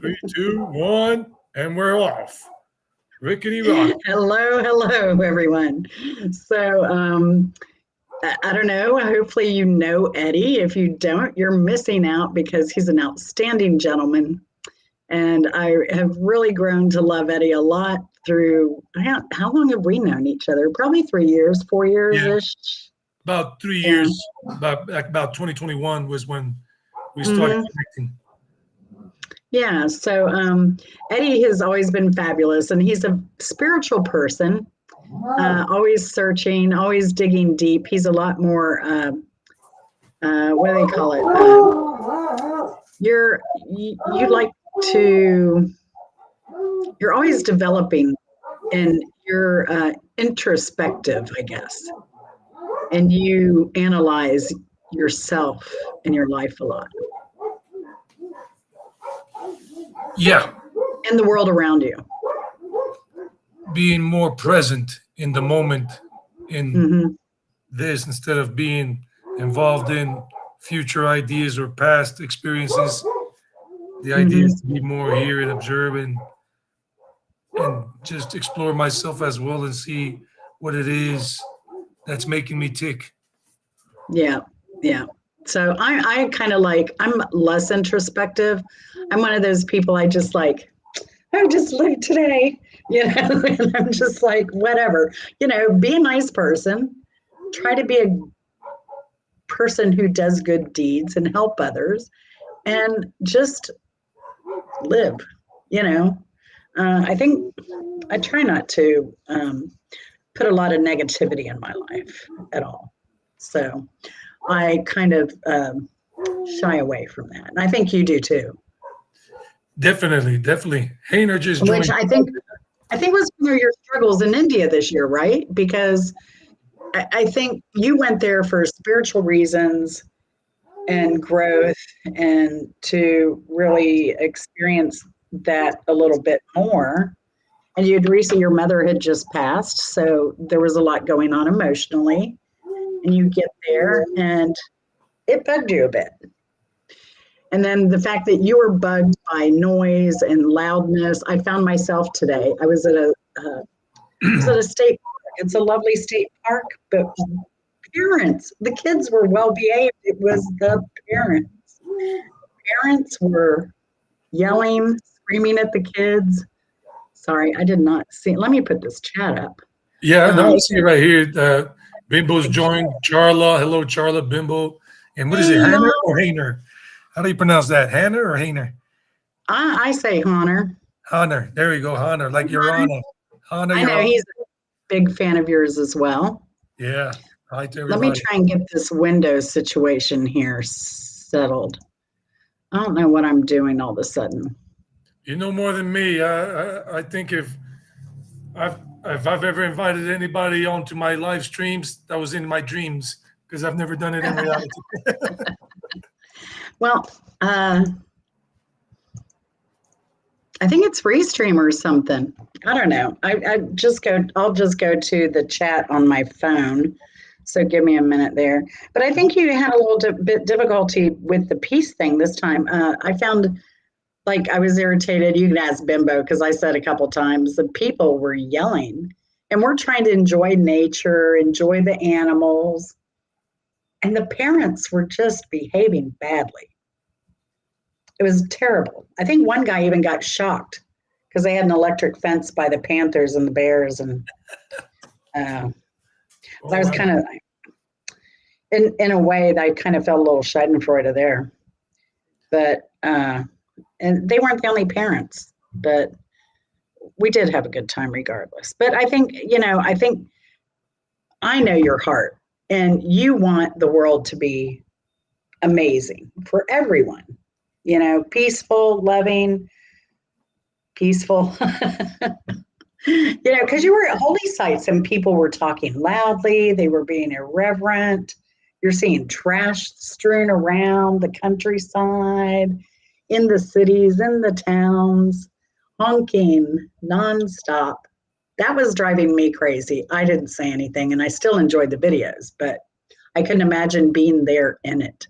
Three, two, one, and we're off. Rickety rock. Hello, everyone. So, I don't know. Hopefully, you know Eddie. If you don't, you're missing out because he's an outstanding gentleman. And I have really grown to love Eddie a lot through how long have we known each other? Probably 3 years, 4 years ish. About 3 years. About 2021 was when we started connecting. Yeah, so Eddie has always been fabulous, and he's a spiritual person, always searching, always digging deep. He's a lot more, what do they call it? You like to, you're always developing, and you're introspective, I guess, and you analyze yourself and your life a lot. Yeah. And the world around you. Being more present in the moment in this instead of being involved in future ideas or past experiences. The idea is to be more here and observe and just explore myself as well and see what it is that's making me tick. Yeah. So I kind of I'm less introspective. I'm one of those people I just live today, and I'm just like, whatever, be a nice person, try to be a person who does good deeds and help others, and just live, I think I try not to put a lot of negativity in my life at all. So I kind of shy away from that. And I think you do too. Definitely. Hainer just joined. Which I think was one of your struggles in India this year, right? Because I think you went there for spiritual reasons and growth and to really experience that a little bit more. And your mother had just passed, so there was a lot going on emotionally. And you get there and it bugged you a bit. And then the fact that you were bugged by noise and loudness. I found myself today, I was at a state park. It's a lovely state park, but the kids were well behaved. It was the parents. Parents were yelling, screaming at the kids. Sorry, I did not see. Let me put this chat up. Yeah, no, I see it right here. Bimbo's joined. Charla, hello, Charla, Bimbo. And what is it, Hanner or Hainer? How do you pronounce that, Hanner or Hainer? I say Honor. Honor, there we go, Honor, like Your Honor. Honor, I know he's a big fan of yours as well. Yeah, hi to Let everybody. me try and get this Windows situation here settled. I don't know what I'm doing all of a sudden. You know more than me. I think if I've ever invited anybody onto my live streams, that was in my dreams because I've never done it in reality. Well, I think it's Restream or something. I don't know. I'll just go to the chat on my phone. So give me a minute there. But I think you had a little bit difficulty with the peace thing this time. I found I was irritated. You can ask Bimbo because I said a couple times the people were yelling, and we're trying to enjoy nature, enjoy the animals, and the parents were just behaving badly. It was terrible. I think one guy even got shocked because they had an electric fence by the Panthers and the Bears, and I was kind of, in a way, that I kind of felt a little Schadenfreude there. But and they weren't the only parents, but we did have a good time regardless. But I think I know your heart, and you want the world to be amazing for everyone. Peaceful, loving, peaceful. Because you were at holy sites and people were talking loudly, they were being irreverent. You're seeing trash strewn around the countryside, in the cities, in the towns, honking nonstop. That was driving me crazy. I didn't say anything, and I still enjoyed the videos, but I couldn't imagine being there in it.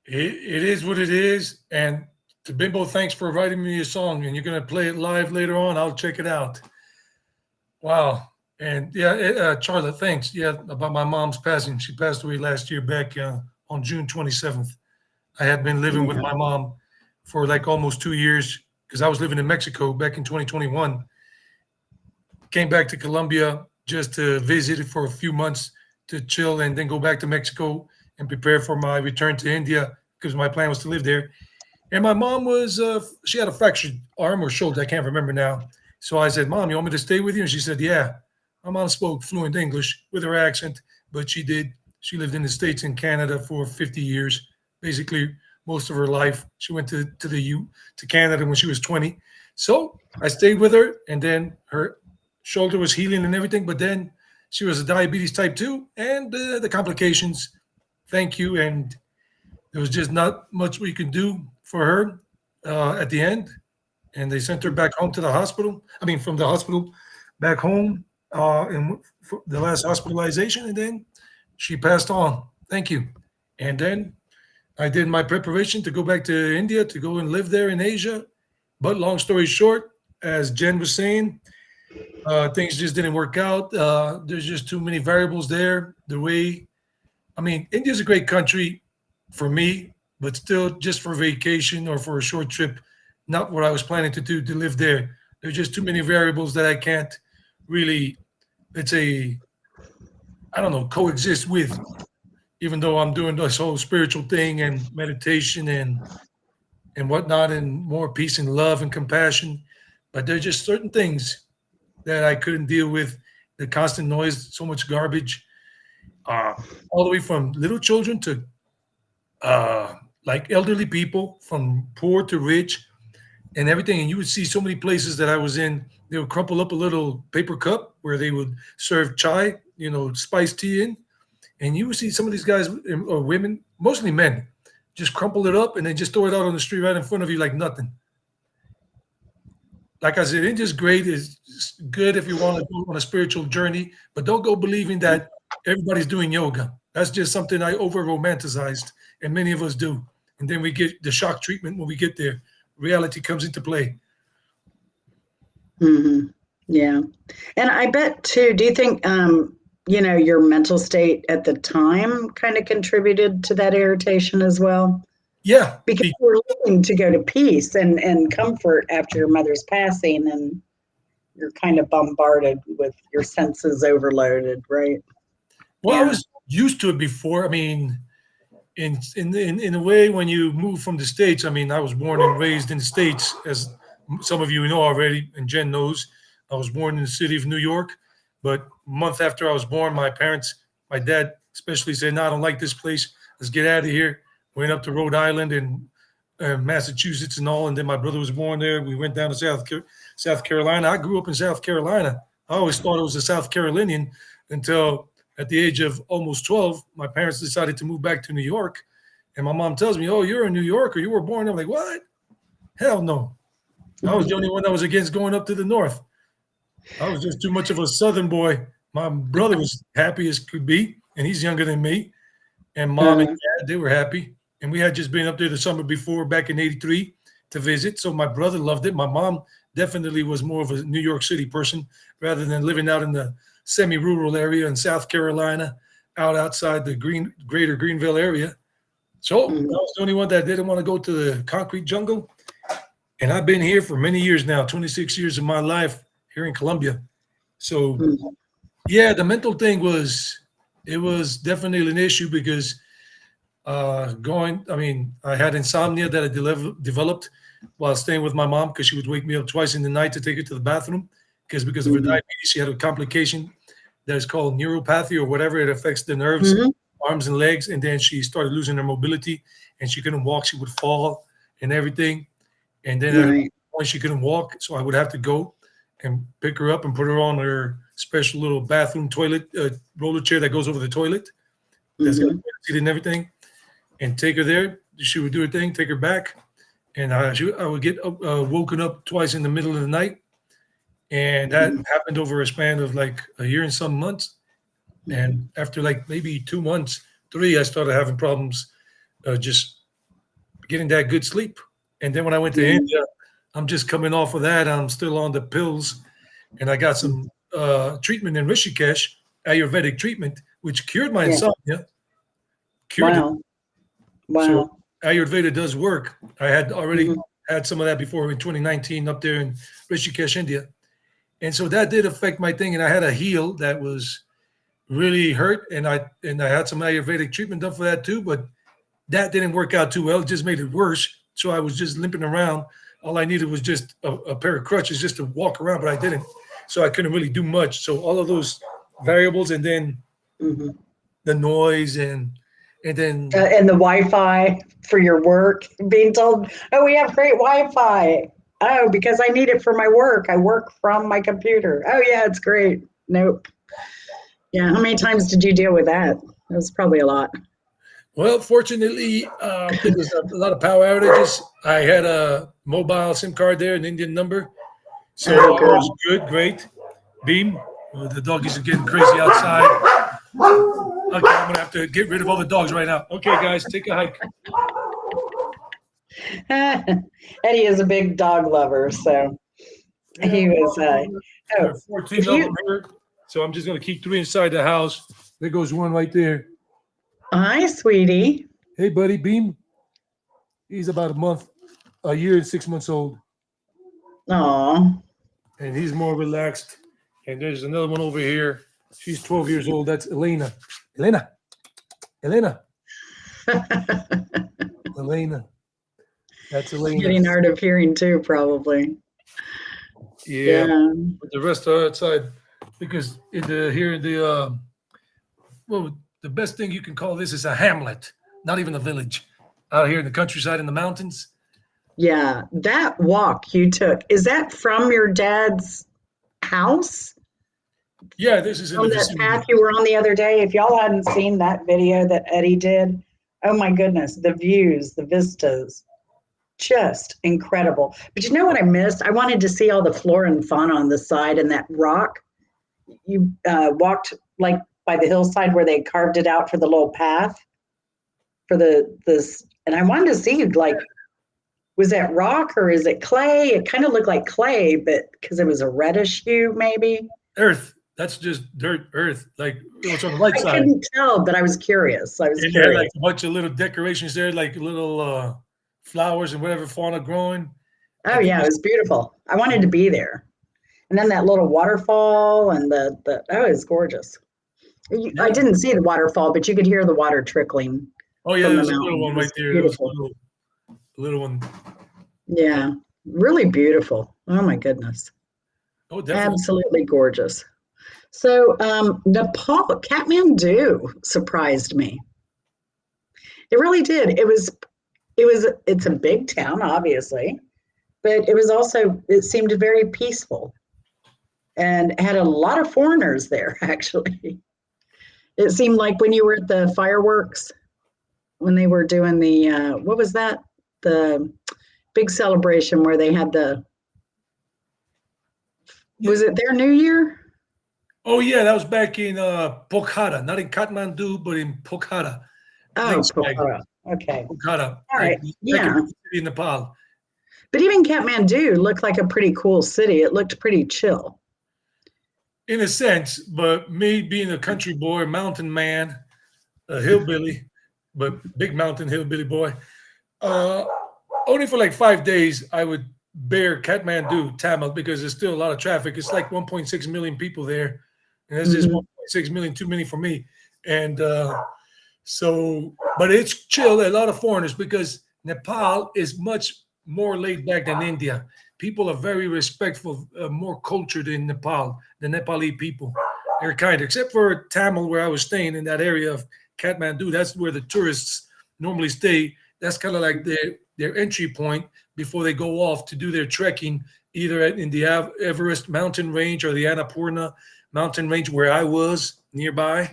It is what it is, and To Bimbo, thanks for writing me a song, and you're gonna play it live later on. I'll check it out. Wow. And yeah, Charlotte, thanks. Yeah, about my mom's passing. She passed away last year back on June 27th. I had been living with Yeah. my mom for like almost 2 years because I was living in Mexico back in 2021. Came back to Colombia just to visit it for a few months to chill and then go back to Mexico and prepare for my return to India because my plan was to live there. And my mom was, she had a fractured arm or shoulder. I can't remember now. So I said, Mom, you want me to stay with you? And she said, Yeah. My mom spoke fluent English with her accent, but she did. She lived in the States and Canada for 50 years, basically most of her life. She went to Canada when she was 20. So I stayed with her, and then her shoulder was healing and everything. But then she was a diabetes type 2, and the complications. Thank you. And there was just not much we could do for her at the end, and they sent her back home to the hospital. I mean, from the hospital back home, and for the last hospitalization, and then she passed on. Thank you. And then I did my preparation to go back to India to go and live there in Asia. But long story short, as Jen was saying, things just didn't work out. There's just too many variables there. The way, I mean, India's a great country for me, but still just for vacation or for a short trip, not what I was planning to do to live there. There's just too many variables that I can't really, let's say, I don't know, coexist with, even though I'm doing this whole spiritual thing and meditation and whatnot, and more peace and love and compassion. But there's just certain things that I couldn't deal with. The constant noise, so much garbage, uh, all the way from little children to like elderly people, from poor to rich, and everything. And you would see so many places that I was in, they would crumple up a little paper cup where they would serve chai, spiced tea in. And you would see some of these guys or women, mostly men, just crumple it up and then just throw it out on the street right in front of you like nothing. Like I said, India's great. It's good if you want to go on a spiritual journey, but don't go believing that everybody's doing yoga. That's just something I over romanticized, and many of us do. And then we get the shock treatment when we get there. Reality comes into play. Hmm. Yeah. And I bet too, do you think, your mental state at the time kind of contributed to that irritation as well? Yeah. Because we're looking to go to peace and comfort after your mother's passing, and you're kind of bombarded with your senses overloaded, right? Well, I Yeah. was used to it before. I mean, in a way, when you move from the States, I mean, I was born and raised in the States, as some of you know already, and Jen knows. I was born in the city of New York, but a month after I was born, my dad especially said, "No, I don't like this place. Let's get out of here." Went up to Rhode Island and Massachusetts and all, and then my brother was born there. We went down to South Carolina. I grew up in South Carolina. I always thought it was a South Carolinian until at the age of almost 12, my parents decided to move back to New York. And my mom tells me, "Oh, you're a New Yorker. You were born." I'm like, "What? Hell no." I was the only one that was against going up to the north. I was just too much of a Southern boy. My brother was happy as could be, and he's younger than me. And mom and dad, they were happy. And we had just been up there the summer before, back in '83, to visit. So my brother loved it. My mom definitely was more of a New York City person rather than living out in the semi-rural area in South Carolina, out outside the greater Greenville area. So I was the only one that didn't want to go to the concrete jungle. And I've been here for many years now, 26 years of my life here in Colombia. So yeah, the mental thing was definitely an issue because I had insomnia that I developed while staying with my mom because she would wake me up twice in the night to take her to the bathroom because of her diabetes, she had a complication that is called neuropathy or whatever. It affects the nerves, arms and legs. And then she started losing her mobility and she couldn't walk. She would fall and everything. And then at a point she couldn't walk. So I would have to go and pick her up and put her on her special little bathroom toilet roller chair that goes over the toilet. That's got a seat and everything. And take her there. She would do her thing, take her back. And I would get woken up twice in the middle of the night. And that happened over a span of like a year and some months. And after like maybe 2 months, 3, I started having problems just getting that good sleep. And then when I went to India, I'm just coming off of that. I'm still on the pills, and I got some treatment in Rishikesh, Ayurvedic treatment, which cured my insomnia. Cured it. Wow. So Wow. Ayurveda does work. I had already Mhm. had some of that before in 2019 up there in Rishikesh, India. And so that did affect my thing. And I had a heel that was really hurt. And I had some Ayurvedic treatment done for that too, but that didn't work out too well. It just made it worse. So I was just limping around. All I needed was just a pair of crutches just to walk around, but I didn't. So I couldn't really do much. So all of those variables, and then the noise, and then And the Wi-Fi for your work, being told, "Oh, we have great Wi-Fi." Oh, because I need it for my work. I work from my computer. Oh, yeah, it's great. Nope. Yeah. How many times did you deal with that? It was probably a lot. well, fortunately, there was a lot of power outages. I had a mobile SIM card there, an Indian number. So Oh, all good. was good, great. Beam. The doggies are getting crazy outside. Okay, I'm gonna have to get rid of all the dogs right now. Okay, guys, take a hike. Eddie is a big dog lover, so he was. There Oh, are 14 if of you. them here, so I'm just gonna keep 3 inside the house. There goes one right there. Hi, sweetie. Hey, buddy, Beam. He's about a year and 6 months old, Aw. and he's more relaxed. And there's another one over here. She's 12 years old. That's Elena. Elena. Elena. Elena. That's Elena. Getting hard of hearing too, probably. Yeah. Yeah. But the rest are outside because here in the well, the best thing you can call this is a hamlet, not even a village. Out here in the countryside in the mountains. Yeah. That walk you took, is that from your dad's house? Yeah, this is in the On that vicinity. path you were on the other day? If y'all hadn't seen that video that Eddie did, oh my goodness, the views, the vistas, just incredible. But you know what I missed? I wanted to see all the flora and fauna on the side and that rock. You walked like by the hillside where they carved it out for the little path for this, and I wanted to see like, was that rock or is it clay? It kind of looked like clay, but because it was a reddish hue, maybe. Earth. That's just dirt, earth. Like what's on the right I side. couldn't tell, but I was curious. And there are like a bunch of little decorations there, like little flowers and whatever fauna growing. Oh yeah, it was beautiful. I wanted to be there. And then that little waterfall and the oh, it's gorgeous. I didn't see the waterfall, but you could hear the water trickling. Oh yeah, from there's the a little mountain. one It was right there. There was beautiful. a little one. Yeah, really beautiful. Oh my goodness. Oh, definitely. Absolutely gorgeous. So Nepal, Kathmandu surprised me. It really did. It's a big town, obviously, but it seemed very peaceful and had a lot of foreigners there, actually. It seemed like when you were at the fireworks, when they were doing the, what was that? The big celebration where they had was it their New Year? Oh yeah, that was back in Pokhara, not in Kathmandu, but in Pokhara. Oh, Pokhara. Okay. Pokhara. All right. Yeah. City in Nepal. But even Kathmandu looked like a pretty cool city. It looked pretty chill. In a sense, but me being a country boy, mountain man, a hillbilly, but big mountain hillbilly boy, only for like 5 days I would bear Kathmandu, Tamil, because there's still a lot of traffic. It's like 1.6 million people there, and that's just 1.6 million too many for me. And but it's chill. A lot of foreigners because Nepal is much more laid back than India. People are very respectful, more cultured in Nepal, the Nepali people. They're kind, except for Tamil, where I was staying in that area of Kathmandu. That's where the tourists normally stay. That's kind of like their entry point before they go off to do their trekking, either in the Everest mountain range or the Annapurna mountain range, where I was nearby,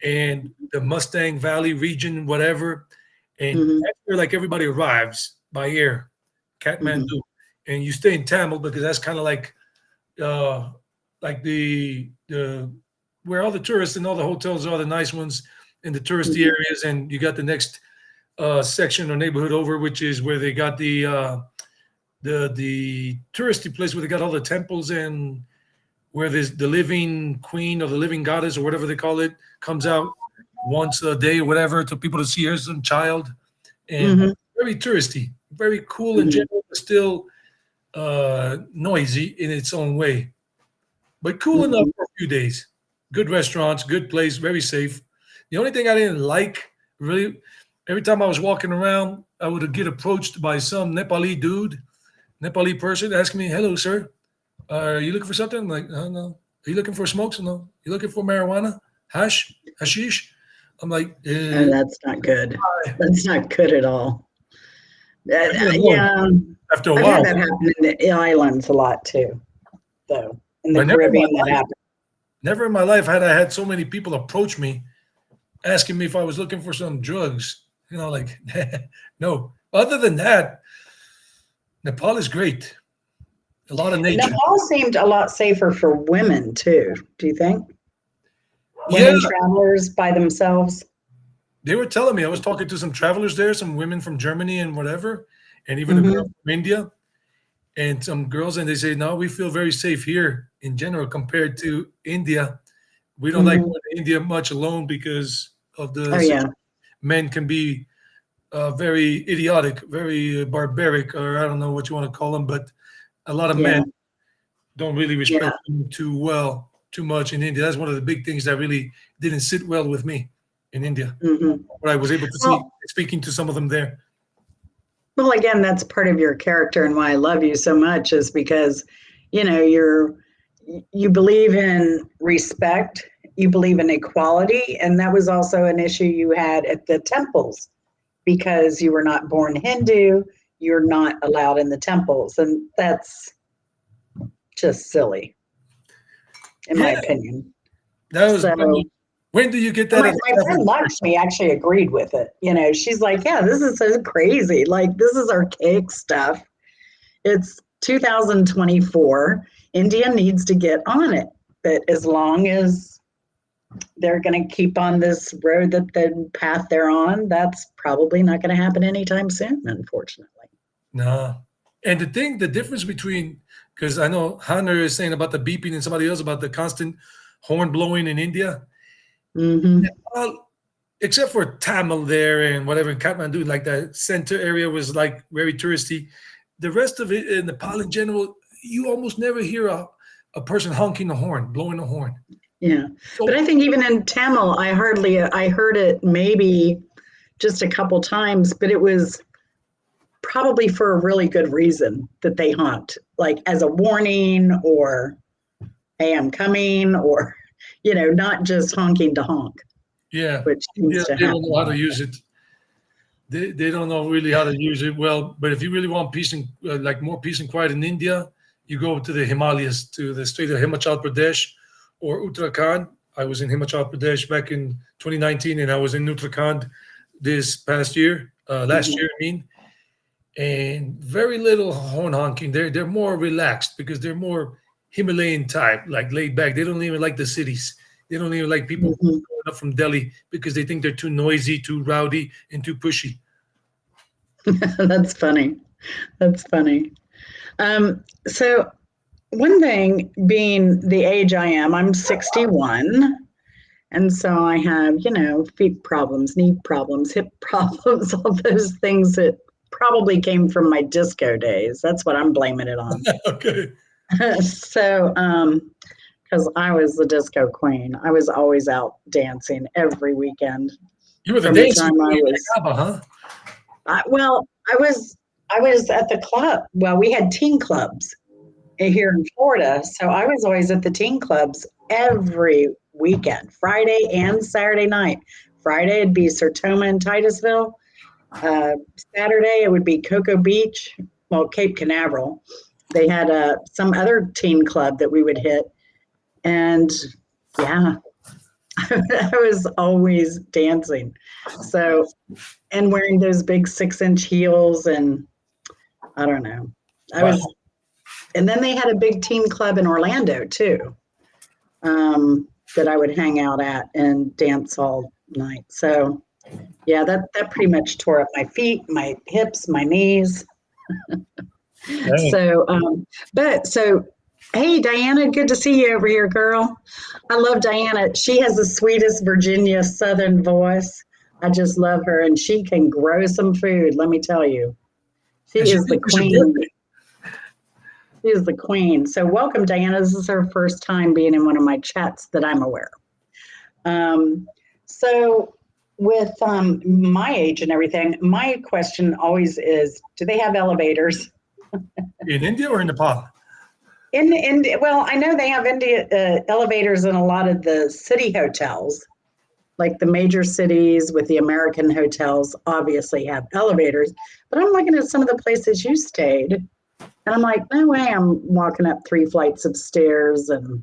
and the Mustang Valley region, whatever. And that's where like everybody arrives by air, Kathmandu. And you stay in Tamil because that's kind of like the where all the tourists and all the hotels are the nice ones in the touristy areas, and you got the next section or neighborhood over, which is where they got the touristy place where they got all the temples, and where there's the living queen or the living goddess or whatever they call it comes out once a day or whatever to people to see her some child, and Mm-hmm. very touristy, very cool in Mm-hmm. general, but still noisy in its own way, but cool enough Mm-hmm. for a few days. Good restaurants, good place, very safe. The only thing I didn't like really, every time I was walking around, I would get approached by some Nepali person asking me, "Hello, sir. Are you looking for something?" I'm like, "Oh, no. Are you looking for smokes? No. You looking for marijuana? Hashish?" I'm like, Oh, that's not good. hi." That's not good at all. I get annoyed Yeah, after a I've had while. that happen in the islands a lot too, though. In the But never in my Caribbean, that life, happened. never in my life had I had so many people approach me asking me if I was looking for some drugs. Like, no. Other than that, Nepal is great. A lot of nature. Nepal seemed a lot safer for women too. Do you think? Yeah, Women travelers by themselves? they were telling me. I was talking to some travelers there, some women from Germany and whatever, and even a girl Hmm. from India and some girls, and they say, no, we feel very safe here in general compared to India. We don't like Hmm. going to India much alone because of Oh the yeah, men can be very idiotic, very barbaric, or I don't know what you want to call them, but a lot of men yeah, don't really yeah. respect them too much in India. That's one of the big things that really didn't sit well with me in India. Hmm. But I was able to see Well, speaking to some of them there. well, again, that's part of your character and why I love you so much is because, you're you believe in respect, you believe in equality, and that was also an issue you had at the temples because you were not born Hindu, you're not allowed in the temples, and that's just silly, in my Yeah, opinion. that was. So, When do you get and that as my a Catholic friend person? Lakshmi actually agreed with it. She's like, yeah, this is so crazy. Like, this is archaic stuff. It's 2024. India needs to get on it. But as long as they're going to keep on this road that the path they're on, that's probably not going to happen anytime soon, unfortunately. No. And the difference between, because I know Hunter is saying about the beeping and somebody else about the constant horn blowing in India. Hmm. Well, except for Tamil there and whatever in Kathmandu, like the center area was like very touristy. The rest of it in Nepal in general, you almost never hear a person honking the horn, blowing the horn. Yeah. But So I think even in Tamil, I heard it maybe just a couple times, but it was probably for a really good reason that they honked, like as a warning or, hey, I'm coming, or, not just honking to honk, yeah, which seems India, to they don't happen know a how to lot. use it. They don't know really how to use it well. But if you really want peace and like more peace and quiet in India, you go to the Himalayas, to the state of Himachal Pradesh or Uttarakhand. I was in Himachal Pradesh back in 2019, and I was in Uttarakhand this past year, last Mhm. year, I mean, and very little horn honking. They're more relaxed because they're more Himalayan type, like laid back. They don't even like the cities. They don't even like people Mhm. going up from Delhi because they think they're too noisy, too rowdy, and too pushy. That's funny. That's funny. So one thing being the age I am, I'm 61. And so I have, feet problems, knee problems, hip problems, all those things that probably came from my disco days. That's what I'm blaming it on. Okay. So, because I was the disco queen, I was always out dancing every weekend You were the from the dancing time I queen was, at ABBA, huh? well, I was at the club. Well, we had teen clubs here in Florida. So I was always at the teen clubs every weekend, Friday and Saturday night. Friday it'd be Sertoma and Titusville. Uh, Saturday it would be Cocoa Beach, well, Cape Canaveral. They had some other teen club that we would hit. And yeah, I was always dancing. So, and wearing those big 6-inch heels. And I don't know. I Wow. was, and then they had a big teen club in Orlando too. That I would hang out at and dance all night. So, Yeah, that pretty much tore up my feet, my hips, my knees. Dang. So, hey, Diana, good to see you over here, girl. I love Diana. She has the sweetest Virginia Southern voice. I just love her, and she can grow some food, let me tell you. And She she is the just missed her queen. birthday. She is the queen. So, welcome, Diana. This is her first time being in one of my chats that I'm aware of. So, with my age and everything, my question always is, do they have elevators? In India or in Nepal? Well, I know they have elevators in a lot of the city hotels, like the major cities with the American hotels obviously have elevators. But I'm looking at some of the places you stayed, and I'm like, no way, I'm walking up 3 flights of stairs and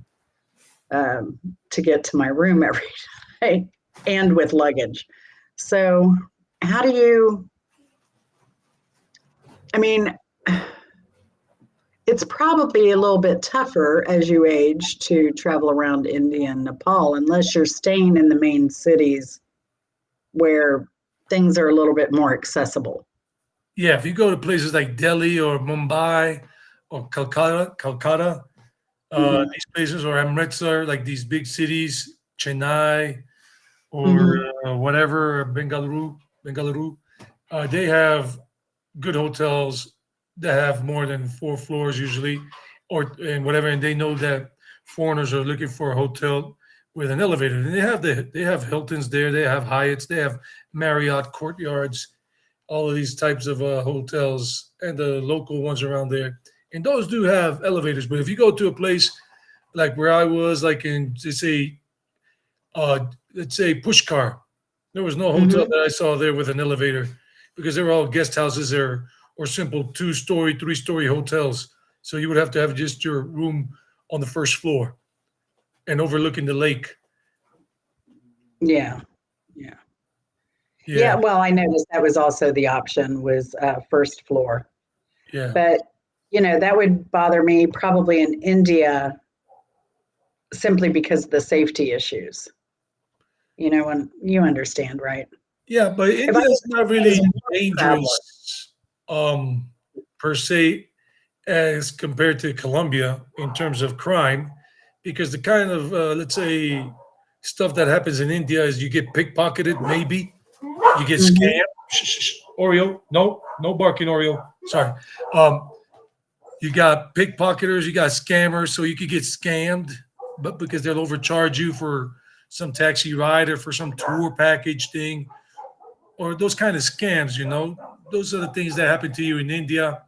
to get to my room every day, and with luggage. So, how do you? I mean, it's probably a little bit tougher as you age to travel around India and Nepal, unless you're staying in the main cities where things are a little bit more accessible. Yeah, if you go to places like Delhi or Mumbai or Calcutta, Mm-hmm. these places, or Amritsar, like these big cities, Chennai or Mm-hmm. whatever, Bengaluru, they have good hotels that have more than 4 floors usually, or and whatever, and they know that foreigners are looking for a hotel with an elevator. And they have Hiltons there, they have Hyatts, they have Marriott Courtyards, all of these types of hotels, and the local ones around there. And those do have elevators. But if you go to a place like where I was, like in let's say Pushkar, there was no hotel Mm-hmm. that I saw there with an elevator because they were all guest houses or simple 2-story, 3-story hotels. So you would have to have just your room on the first floor and overlooking the lake. Yeah. Yeah. Yeah. Yeah, Well, I noticed that was also the option was first floor, yeah, but that would bother me probably in India simply because of the safety issues. And you understand, right? yeah. But If I India is was not as a really work traveler. dangerous per se as compared to Colombia in terms of crime, because the kind of let's say stuff that happens in India is you get pickpocketed, maybe you get Mhm. scammed. Shh, shh, shh. Oreo, no, no barking, Oreo. Sorry. Um, you got pickpocketers, you got scammers, so you could get scammed, but because they'll overcharge you for some taxi ride or for some tour package thing, or those kind of scams. Those are the things that happen to you in India,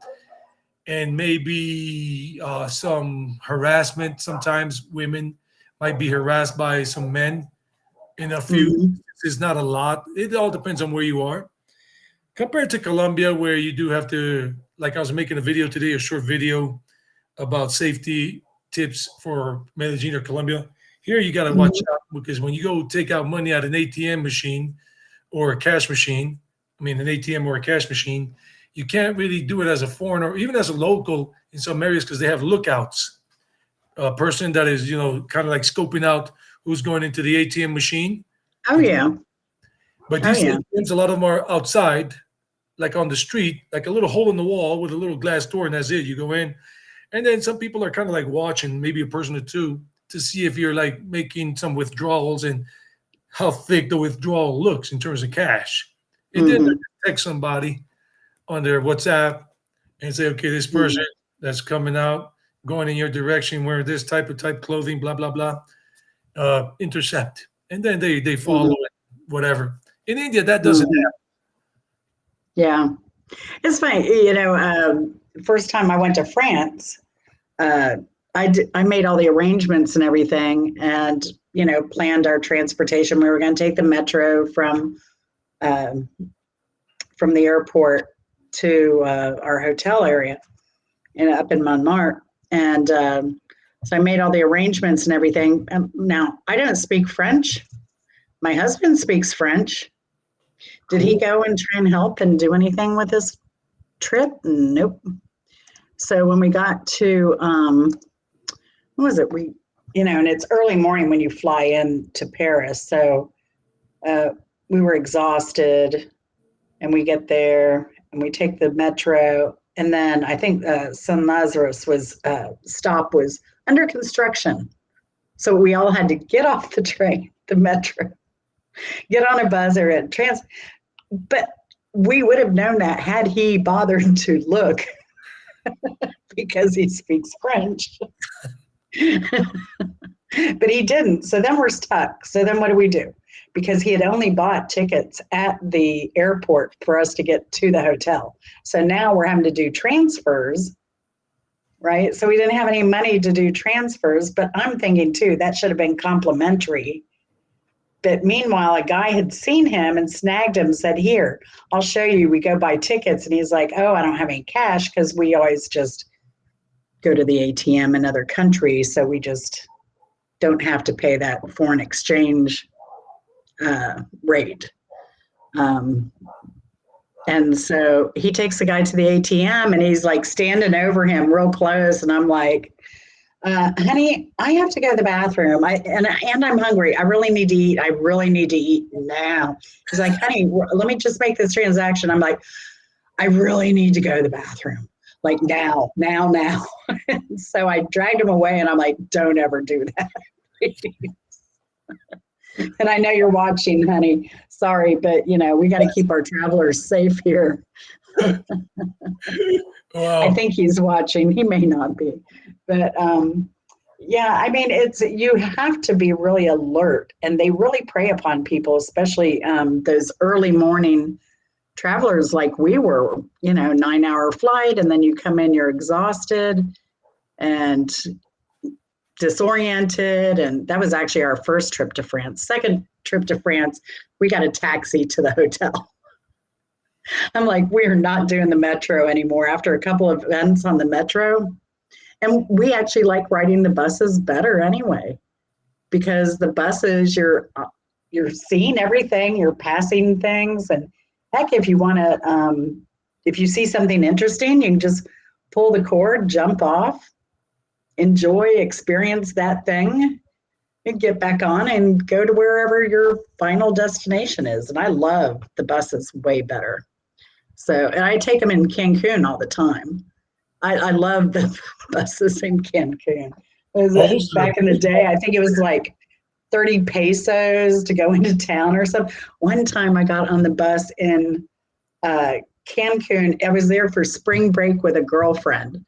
and maybe some harassment. Sometimes women might be harassed by some men. In a few Mhm. instances, not a lot. It all depends on where you are. Compared to Colombia, where you do have to, like I was making a video today, a short video about safety tips for Medellin or Colombia. Here you got to watch Mhm. out because when you go take out money at an ATM machine or a cash machine, I mean, an ATM or a cash machine, you can't really do it as a foreigner, or even as a local in some areas because they have lookouts. A person that is, kind of like scoping out who's going into the ATM machine. Oh yeah. But Oh these yeah. ATMs, a lot of them are outside, like on the street, like a little hole in the wall with a little glass door, and that's it. You go in, and then some people are kind of like watching, maybe a person or two, to see if you're like making some withdrawals and how thick the withdrawal looks in terms of cash. And then Mhm. they text somebody on their WhatsApp and say, okay, this person Mhm. that's coming out, going in your direction, wearing this type clothing, blah blah blah, intercept, and then they follow Mhm. it, whatever. In India, that doesn't Mhm. Yeah. It's funny, first time I went to France, uh, I made all the arrangements and everything, and planned our transportation. We were going to take the metro um, from the airport to our hotel area and up in Montmartre, and so I made all the arrangements and everything. Now I don't speak French. My husband speaks French. Did he cool. go and try and help and do anything with this trip? Nope. So when we got to what was it? And it's early morning when you fly in to Paris. So uh, we were exhausted, and we get there, and we take the metro, and then I think San Lazarus was stop was under construction, so we all had to get off the train, the metro, get on a bus or a trans. But we would have known that had he bothered to look, because he speaks French. But he didn't. So then we're stuck. So then what do we do? Because he had only bought tickets at the airport for us to get to the hotel. So now we're having to do transfers, right? So we didn't have any money to do transfers, but I'm thinking too, that should have been complimentary. But meanwhile, a guy had seen him and snagged him, said, here, I'll show you. We go buy tickets. And he's like, oh, I don't have any cash, because we always just go to the ATM in other countries. So we just don't have to pay that foreign exchange rate. And so he takes the guy to the ATM, and he's like standing over him real close. And I'm like, honey, I have to go to the bathroom. And I'm hungry. I really need to eat. I really need to eat now. He's like, honey, let me just make this transaction. I'm like, I really need to go to the bathroom. Like now. So I dragged him away, and I'm like, don't ever do that. And I know you're watching, honey. Sorry, but we got to keep our travelers safe here. Wow. I think he's watching. He may not be, but yeah, I mean, you have to be really alert, and they really prey upon people, especially those early morning travelers like we were. 9-hour flight, and then you come in, you're exhausted and disoriented. And that was actually our first trip to France. Second trip to France, we got a taxi to the hotel. I'm like, we're not doing the metro anymore after a couple of events on the metro. And we actually like riding the buses better anyway, because the buses, you're seeing everything, you're passing things. And heck, if you want to, if you see something interesting, you can just pull the cord, jump off, enjoy, experience that thing, and get back on and go to wherever your final destination is. And I love the buses way better. So, and I take them in Cancun all the time. I love the buses in Cancun. Back in the day, I think it was like 30 pesos to go into town or something. One time I got on the bus in Cancun. I was there for spring break with a girlfriend.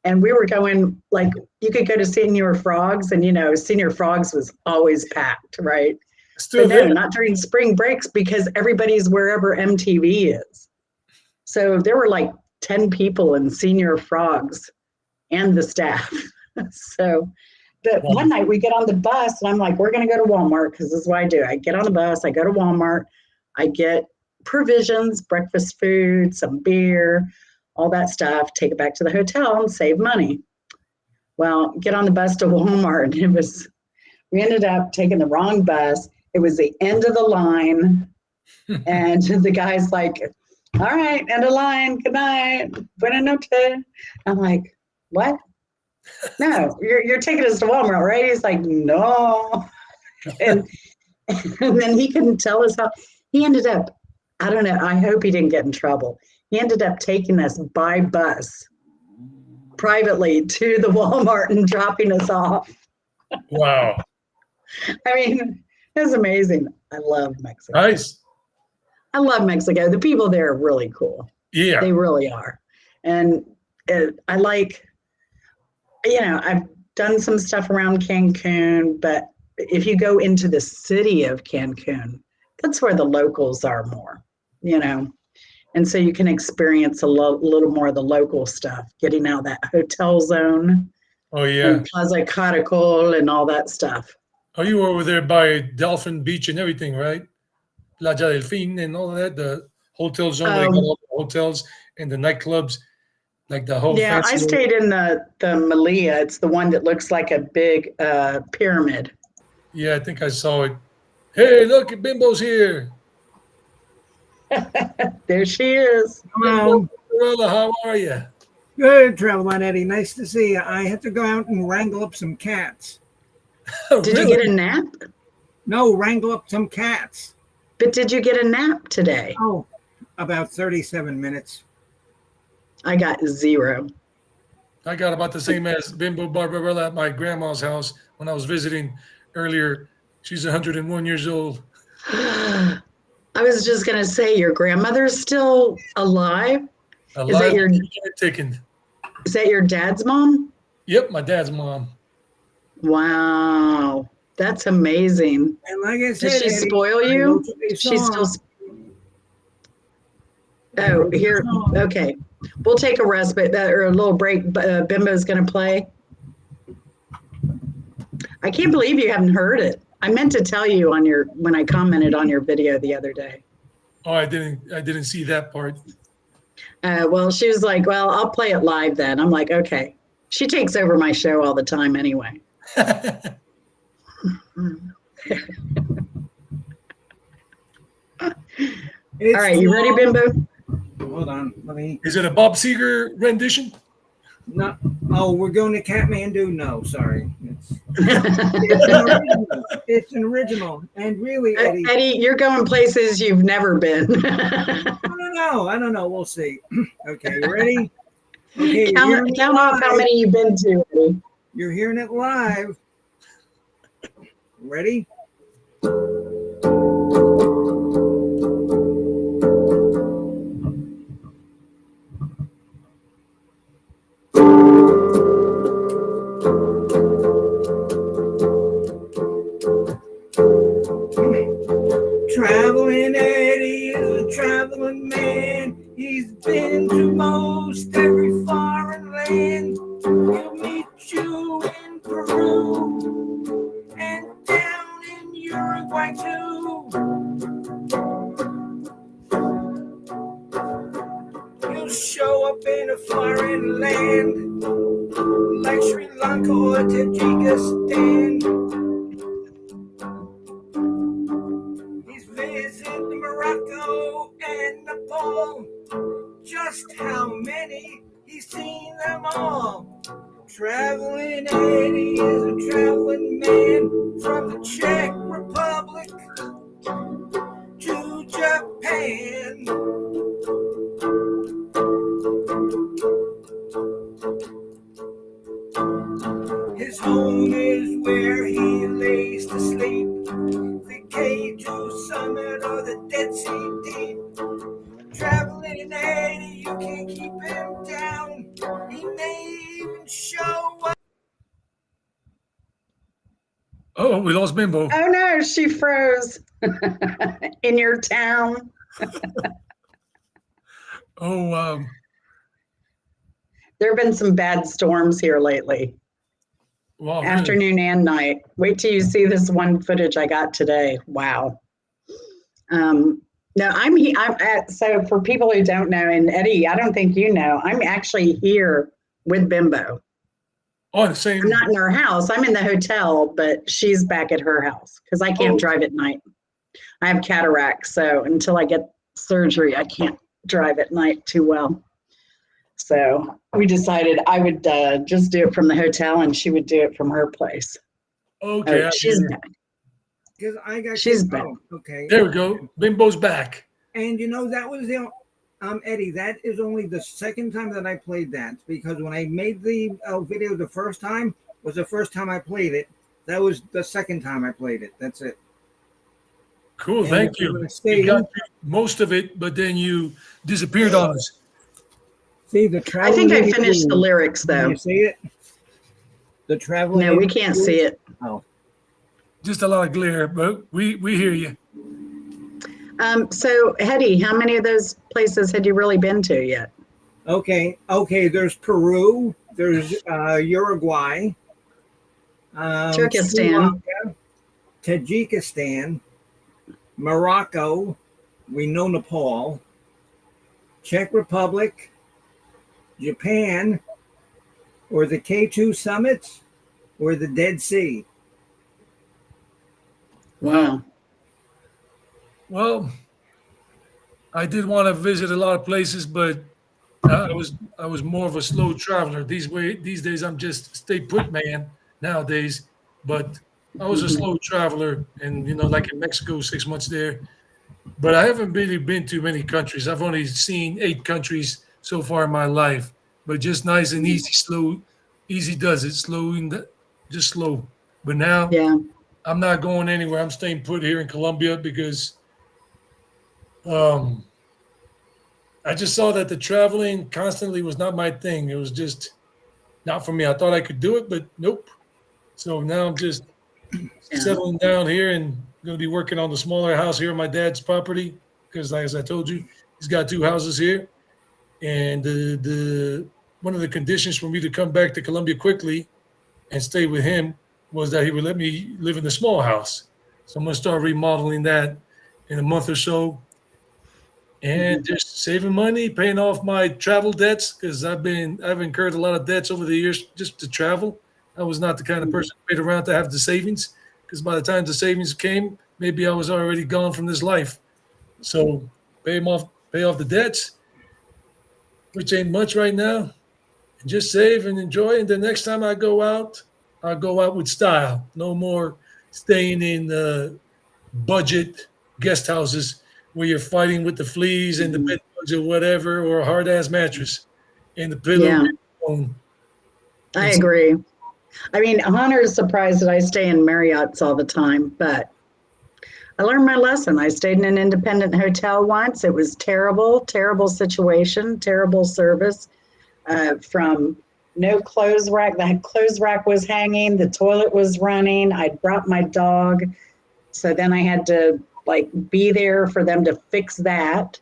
And we were going, like, you could go to Senior Frogs, and, Senior Frogs was always packed, right? Still but there? No, not during spring breaks, because everybody's wherever MTV is. So there were like 10 people in Senior Frogs and the staff. So one night we get on the bus, and I'm like, we're going to go to Walmart, because this is what I do. I get on the bus, I go to Walmart, I get provisions, breakfast food, some beer, all that stuff, take it back to the hotel and save money. Well, get on the bus to Walmart. We ended up taking the wrong bus. It was the end of the line. And the guy's like, all right, end of line, good night, buena noche. I'm like, what? No, you're taking us to Walmart, right? He's like, no. And then he couldn't tell us how. He ended up, I don't know, I hope he didn't get in trouble. He ended up taking us by bus privately to the Walmart and dropping us off. Wow. I mean, it was amazing. I love Mexico. Nice. I love Mexico. The people there are really cool. Yeah. They really are. And I like, I've done some stuff around Cancun, but if you go into the city of Cancun, that's where the locals are more, And so you can experience a little more of the local stuff, getting out of that hotel zone. Oh, yeah. And Plaza Caracol and all that stuff. Oh, you were over there by Dolphin Beach and everything, right? Playa Delfín and all that, the hotel zone where they got all the hotels and the nightclubs, like the whole Yeah, I stayed in the Malia. It's the one that looks like a big pyramid. Yeah, I think I saw it. Hey, look, Bimbo's here. There she is. Hello. Bimbo, how are you? Good, Travelman Eddie. Nice to see you. I had to go out and wrangle up some cats. Did you get a nap? No, wrangle up some cats. But did you get a nap today? Oh, about 37 minutes. I got 0. I got about the same as Bimbo Barbarella at my grandma's house when I was visiting earlier. She's 101 years old. I was just going to say, your grandmother's still alive? Alive, ticking. Is that your dad's mom? Yep, my dad's mom. Wow. That's amazing. And like I said, Does she Eddie, spoil you? She's still. Oh, here. Okay. We'll take a respite or a little break. Bimbo's going to play. I can't believe you haven't heard it. I meant to tell you when I commented on your video the other day. Oh, I didn't see that part. Well, she was like, well, I'll play it live then. I'm like, okay. She takes over my show all the time anyway. All right, you ready, Bimbo? Hold on, let me. Is it a Bob Seger rendition? No. Oh, we're going to Kathmandu? No, sorry. It's an original. And really, Eddie. Eddie, you're going places you've never been. I don't know. We'll see. Okay, you ready? Okay, count off how many you've been to, Eddie. You're hearing it live. Ready? Traveling Eddie is a traveling man. He's been to most every foreign land. He'll meet you in Peru and down in Uruguay too. He'll show up in a foreign land like Sri Lanka or Tajikistan. Morocco and Nepal, just how many? He's seen them all. Traveling Eddie is a traveling man from the Czech Republic to Japan. His home is where he lays to sleep. The K2 summit or the Dead Sea Deep. Traveling Eddie, you can't keep him down. He may even show up. Oh, we lost Bimbo. Oh no, she froze in your town. There have been some bad storms here lately. Wow, afternoon really? And night. Wait till you see this one footage I got today. Wow. No, so for people who don't know, and Eddie, I don't think you know, I'm actually here with Bimbo. Oh, the same. I'm not in her house. I'm in the hotel, but she's back at her house because I can't drive at night. I have cataracts, so until I get surgery, I can't drive at night too well. So we decided I would just do it from the hotel and she would do it from her place. Okay. She's back. She's back. Okay. There we go. Bimbo's back. And that was the Eddie, that is only the second time that I played that, because when I made the video the first time was the first time I played it. That was the second time I played it. That's it. Cool. Thank you. You got most of it, but then you disappeared on us. See the travel. I think I finished the lyrics though. Can you see it? The travel. No, we can't see it. Oh, just a lot of glare, but we hear you. So Hetty, how many of those places had you really been to yet? Okay. There's Peru. There's Uruguay. Turkestan. Tajikistan. Morocco. We know Nepal. Czech Republic. Japan, or the K2 summits, or the Dead Sea. Wow. Well, I did want to visit a lot of places, but I was more of a slow traveler. These days I'm just stay put man nowadays. But I was a slow traveler, and like in Mexico, 6 months there, but I haven't really been to many countries. I've only seen 8 countries so far in my life, but just nice and easy, slow, easy does it, just slow. But now Yeah. I'm not going anywhere. I'm staying put here in Colombia because um, I just saw that the traveling constantly was not my thing. It was just not for me. I thought I could do it, but nope. So now I'm just Yeah. settling down here and going to be working on the smaller house here on my dad's property because, like, as I told you, he's got 2 houses here. And the one of the conditions for me to come back to Colombia quickly and stay with him was that he would let me live in the small house. So I'm going to start remodeling that in a month or so and just saving money, paying off my travel debts because I've incurred a lot of debts over the years just to travel. I was not the kind of person who wait around to have the savings because by the time the savings came, maybe I was already gone from this life. So pay off the debts, which ain't much right now, and just save and enjoy. And the next time I go out, I'll go out with style. No more staying in budget guest houses where you're fighting with the fleas and the bed bugs or whatever, or a hard ass mattress and the pillow. Yeah. phone. I It's, agree. I mean, Hunter is surprised that I stay in Marriott's all the time, but I learned my lesson. I stayed in an independent hotel once. It was terrible, terrible situation, terrible service. From no clothes rack, the clothes rack was hanging, the toilet was running. I brought my dog, so then I had to like be there for them to fix that.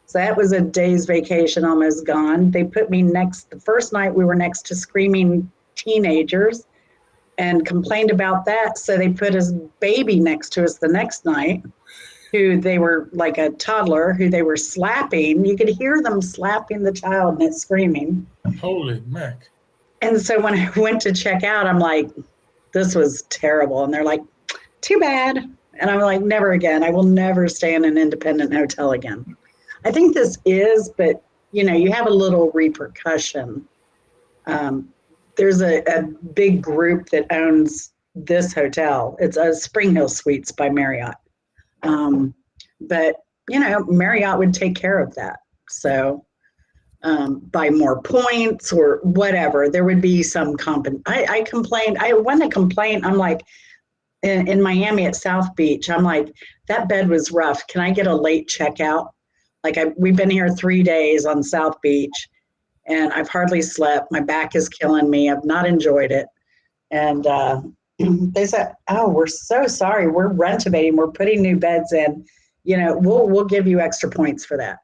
So that was a day's vacation almost gone. They put me next, the first night we were next to screaming teenagers and complained about that. So they put his baby next to us the next night, who they were like a toddler, who they were slapping. You could hear them slapping the child and it screaming. holy Mac. And so when I went to check out, I'm like, this was terrible. And they're like, too bad. And I'm like, never again. I will never stay in an independent hotel again. I think this is, but you have a little repercussion. There's a big group that owns this hotel. It's a Spring Hill Suites by Marriott. But Marriott would take care of that. So by more points or whatever, there would be some I complained. I won a complaint. I'm like, in Miami at South Beach, I'm like, that bed was rough. Can I get a late checkout? Like we've been here 3 days on South Beach and I've hardly slept. My back is killing me. I've not enjoyed it. And they said, oh, we're so sorry. We're renovating. We're putting new beds in. We'll give you extra points for that.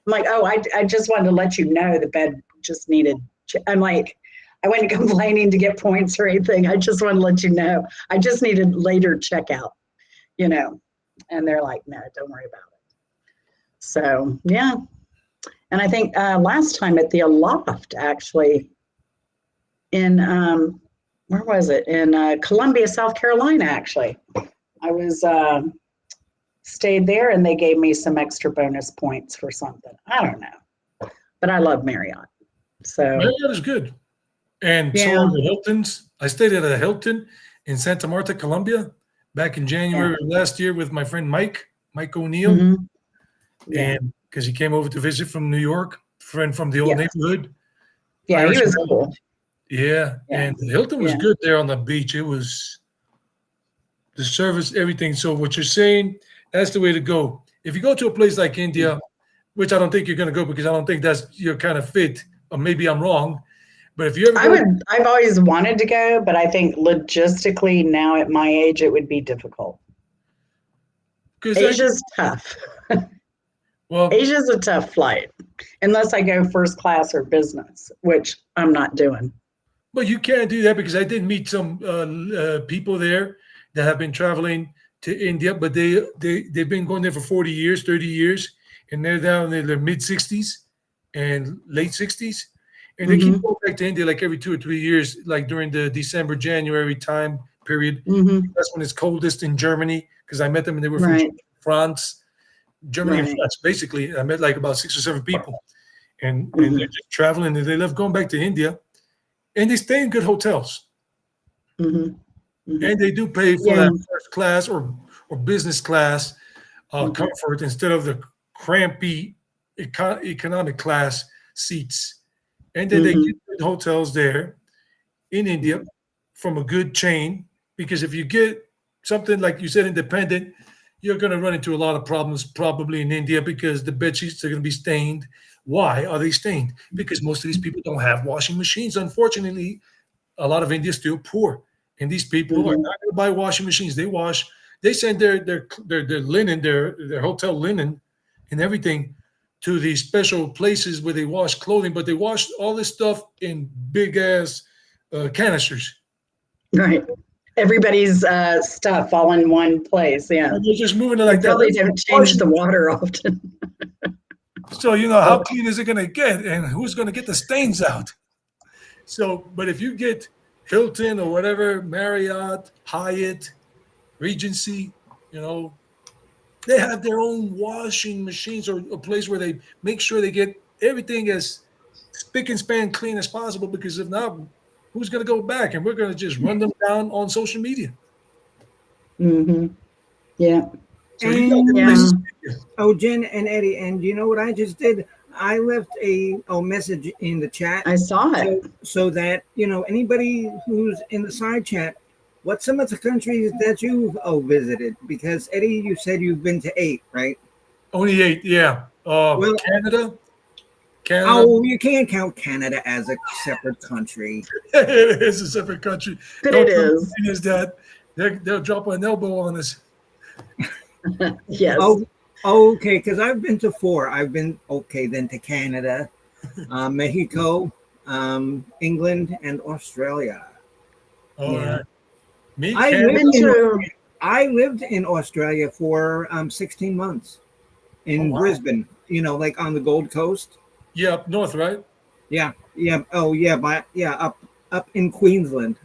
I'm like, oh, I just wanted to let you know the bed just needed. I'm like, I wasn't complaining to get points or anything. I just want to let you know. I just needed later checkout, And they're like, no, don't worry about it. So, yeah. And I think last time at the Aloft, actually, in, where was it? In Columbia, South Carolina, actually. I was stayed there and they gave me some extra bonus points for something. I don't know. But I love Marriott. So Marriott is good. And so are the Hiltons. I stayed at a Hilton in Santa Marta, Colombia, back in January of last year with my friend Mike O'Neill. Mm-hmm. Yeah. And because he came over to visit from New York, friend from the old neighborhood. Yeah, he was cool. Yeah. And the Hilton was good there on the beach. It was the service, everything. So what you're saying, that's the way to go. If you go to a place like India, which I don't think you're going to go because I don't think that's your kind of fit, or maybe I'm wrong. But if you ever I've always wanted to go, but I think logistically now at my age, it would be difficult. Asia's tough. Well, Asia's a tough flight, unless I go first class or business, which I'm not doing. But you can't do that because I did meet some people there that have been traveling to India, but they've been going there for 40 years, 30 years, and they're down in their mid-60s and late 60s. And they keep going back to India like every 2 or 3 years, like during the December, January time period. That's when it's coldest in Germany because I met them and they were from France, Germany and France. Basically, I met like about 6 or 7 people. And they're just traveling and they love going back to India. And they stay in good hotels. And they do pay for that first class or business class comfort instead of the crampy economic class seats. And then they get good hotels there in India from a good chain. Because if you get something like you said, independent, you're going to run into a lot of problems probably in India because the bed sheets are going to be stained. Why are they stained? Because most of these people don't have washing machines. Unfortunately, a lot of India is still poor, and these people are not going to buy washing machines. They send their linen, their hotel linen, and everything to these special places where they wash clothing, but they wash all this stuff in big ass canisters. Right. Everybody's stuff all in one place. Yeah. And they're just moving it They like that. probably don't change the water often. So you know how clean is it going to get, and who's going to get the stains out? So, but if you get Hilton or whatever, Marriott, Hyatt, Regency, you know, they have their own washing machines or a place where they make sure they get everything as spick and span clean as possible. Because if not, who's going to go back? And we're going to just run them down on social media. Yeah. So you got the places. Oh, Jen and Eddie, and you know what I just did? I left a message in the chat. I saw it. So that, you know, anybody who's in the side chat, what's some of the countries that you've visited? Because, Eddie, you said you've been to 8, right? Only 8, yeah. Well, Canada. Oh, you can't count Canada as a separate country. It is a separate country. But it is. Is that they'll drop an elbow on us. Yes. Oh, okay, because I've been to 4. I've been, then to Canada, Mexico, England, and Australia. All right. Me, I lived in Australia for 16 months in Brisbane, you know, like on the Gold Coast. Yeah, up north, right? Yeah. Oh, yeah, up in Queensland.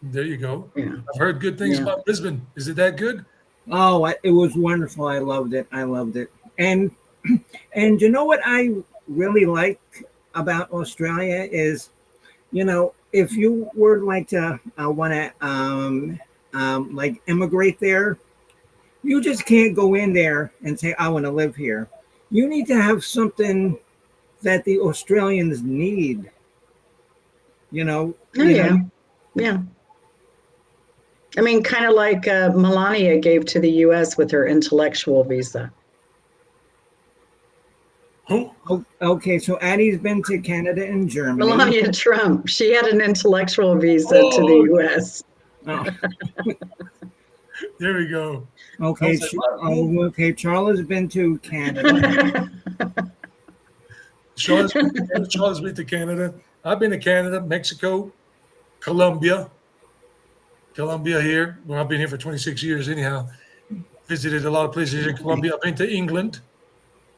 There you go. Yeah. I've heard good things about Brisbane. Is it that good? Oh, it was wonderful. I loved it. And you know what I really like about Australia is, you know, if you were like to want to like immigrate there, you just can't go in there and say, I want to live here. You need to have something that the Australians need, you know. Yeah. I mean, kind of like Melania gave to the U.S. with her intellectual visa. Who? Okay, so Addie's been to Canada and Germany. Melania Trump. She had an intellectual visa to the U.S. Oh. There we go. Okay, okay. Charles has been to Canada. Charles been to Canada. I've been to Canada, Mexico, Colombia here. Well, I've been here for 26 years anyhow. Visited a lot of places in Colombia. I've been to England.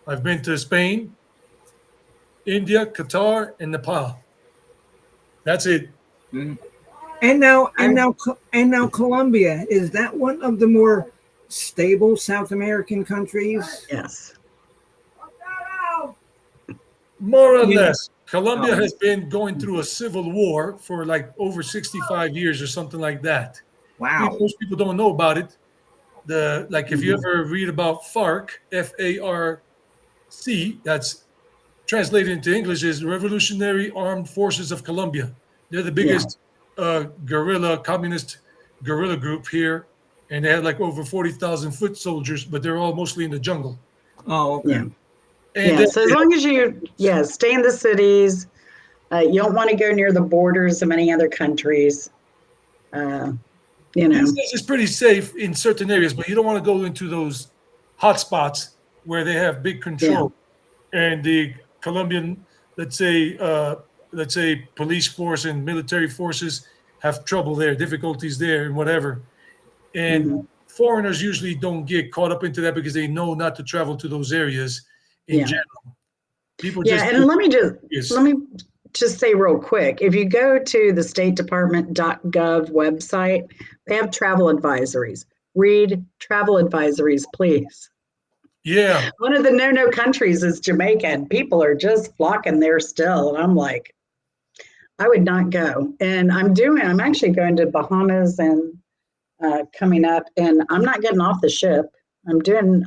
I've been to Spain, India, Qatar, and Nepal. That's it. And now Colombia, is that one of the more stable South American countries? Yes. More or less. Colombia has been going through a civil war for like over 65 years or something like that. Wow. Most people don't know about it. If you ever read about FARC, FARC, that's translated into English is Revolutionary Armed Forces of Colombia. They're the biggest communist guerrilla group here, and they had like over 40,000 foot soldiers, but they're all mostly in the jungle. Oh, okay. Yeah. So as long as you, stay in the cities, you don't want to go near the borders of many other countries. It's pretty safe in certain areas, but you don't want to go into those hot spots where they have big control. Yeah. And the Colombian, let's say police force and military forces have trouble there, difficulties there, and whatever. And foreigners usually don't get caught up into that because they know not to travel to those areas. In general, people and let me just say real quick, if you go to the State Department.gov website, they have travel advisories. Read travel advisories, please. Yeah. One of the no countries is Jamaica, and people are just flocking there still. And I'm like, I would not go. And I'm actually going to Bahamas and coming up, and I'm not getting off the ship. I'm doing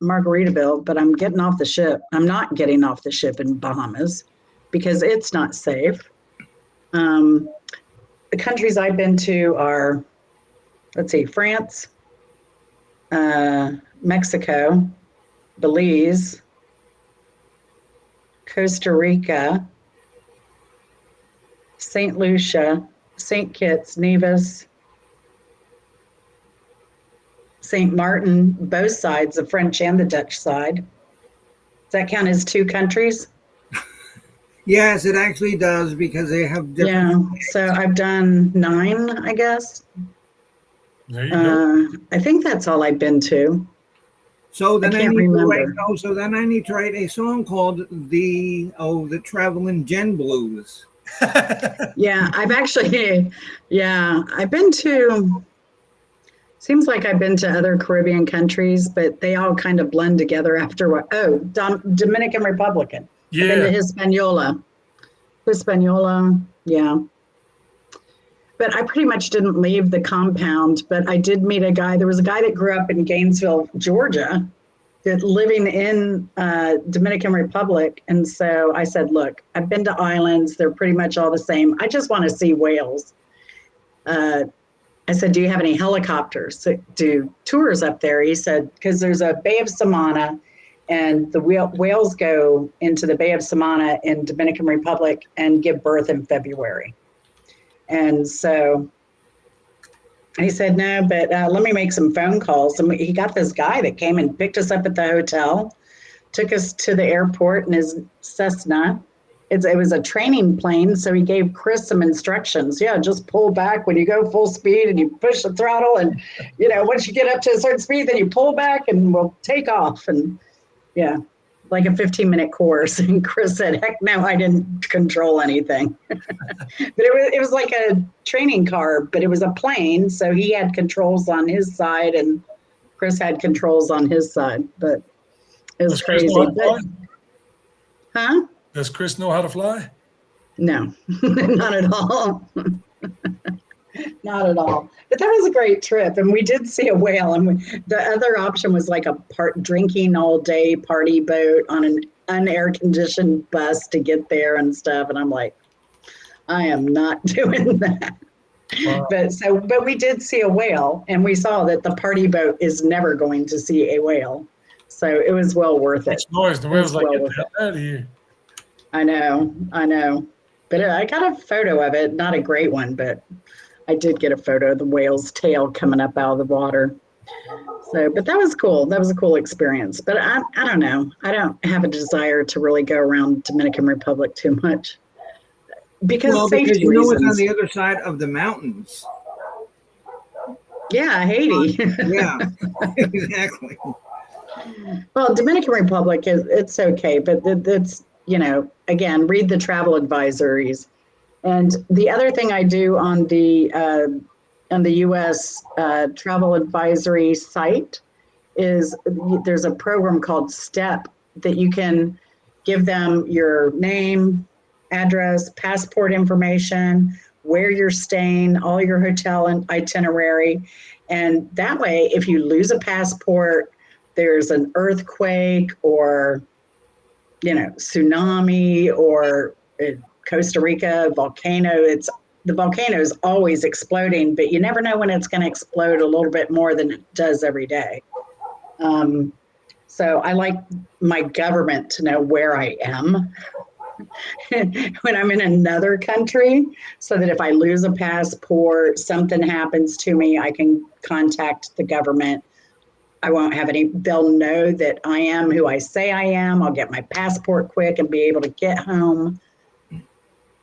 Margaritaville, but I'm getting off the ship. I'm not getting off the ship in Bahamas because it's not safe. The countries I've been to are, let's see, France, Mexico, Belize, Costa Rica, St. Lucia, St. Kitts, Nevis, St. Martin, both sides, the French and the Dutch side. Does that count as 2 countries? Yes, it actually does because they have different. Yeah, so I've done 9, I guess. There you go. I think that's all I've been to. So then I can't need to write. remember. Oh, so then I need to write a song called the Traveling Gen Blues. Yeah, I've actually, I've been to, seems like I've been to other Caribbean countries, but they all kind of blend together after what? Oh, Dominican Republic. I've been to Hispaniola. Yeah. But I pretty much didn't leave the compound, but I did meet a guy. There was a guy that grew up in Gainesville, Georgia, that living in Dominican Republic. And so I said, look, I've been to islands. They're pretty much all the same. I just want to see whales. I said, do you have any helicopters that do tours up there? He said, because there's a Bay of Samana, and the whales go into the Bay of Samana in Dominican Republic and give birth in February. And so he said, no, but let me make some phone calls. And he got this guy that came and picked us up at the hotel, took us to the airport in his Cessna. It was a training plane, so he gave Chris some instructions. Yeah, just pull back when you go full speed and you push the throttle. And, once you get up to a certain speed, then you pull back and we'll take off. And, like a 15-minute course. And Chris said, heck no, I didn't control anything. But it was like a training car, but it was a plane. So he had controls on his side and Chris had controls on his side. But it was crazy. Huh? Does Chris know how to fly? No, not at all. Not at all. But that was a great trip. And we did see a whale. And the other option was like a drinking all day party boat on an unair conditioned bus to get there and stuff. And I'm like, I am not doing that. Wow. But we did see a whale, and we saw that the party boat is never going to see a whale. So it was well worth it. Noise. The whale's like, get the hell out of here. I know. But I got a photo of it, not a great one, but I did get a photo of the whale's tail coming up out of the water. So, but that was cool. That was a cool experience. But I don't know. I don't have a desire to really go around Dominican Republic too much. Because safety reasons. It's on the other side of the mountains. Yeah, Haiti. Yeah, exactly. Well, Dominican Republic it's okay, but it's again, read the travel advisories. And the other thing I do on the U.S. travel advisory site is there's a program called STEP that you can give them your name, address, passport information, where you're staying, all your hotel and itinerary. And that way, if you lose a passport, there's an earthquake or, tsunami or Costa Rica volcano, the volcano is always exploding, but you never know when it's going to explode a little bit more than it does every day. So I like my government to know where I am when I'm in another country, so that if I lose a passport, something happens to me, I can contact the government. I won't have they'll know that I am who I say I am. I'll get my passport quick and be able to get home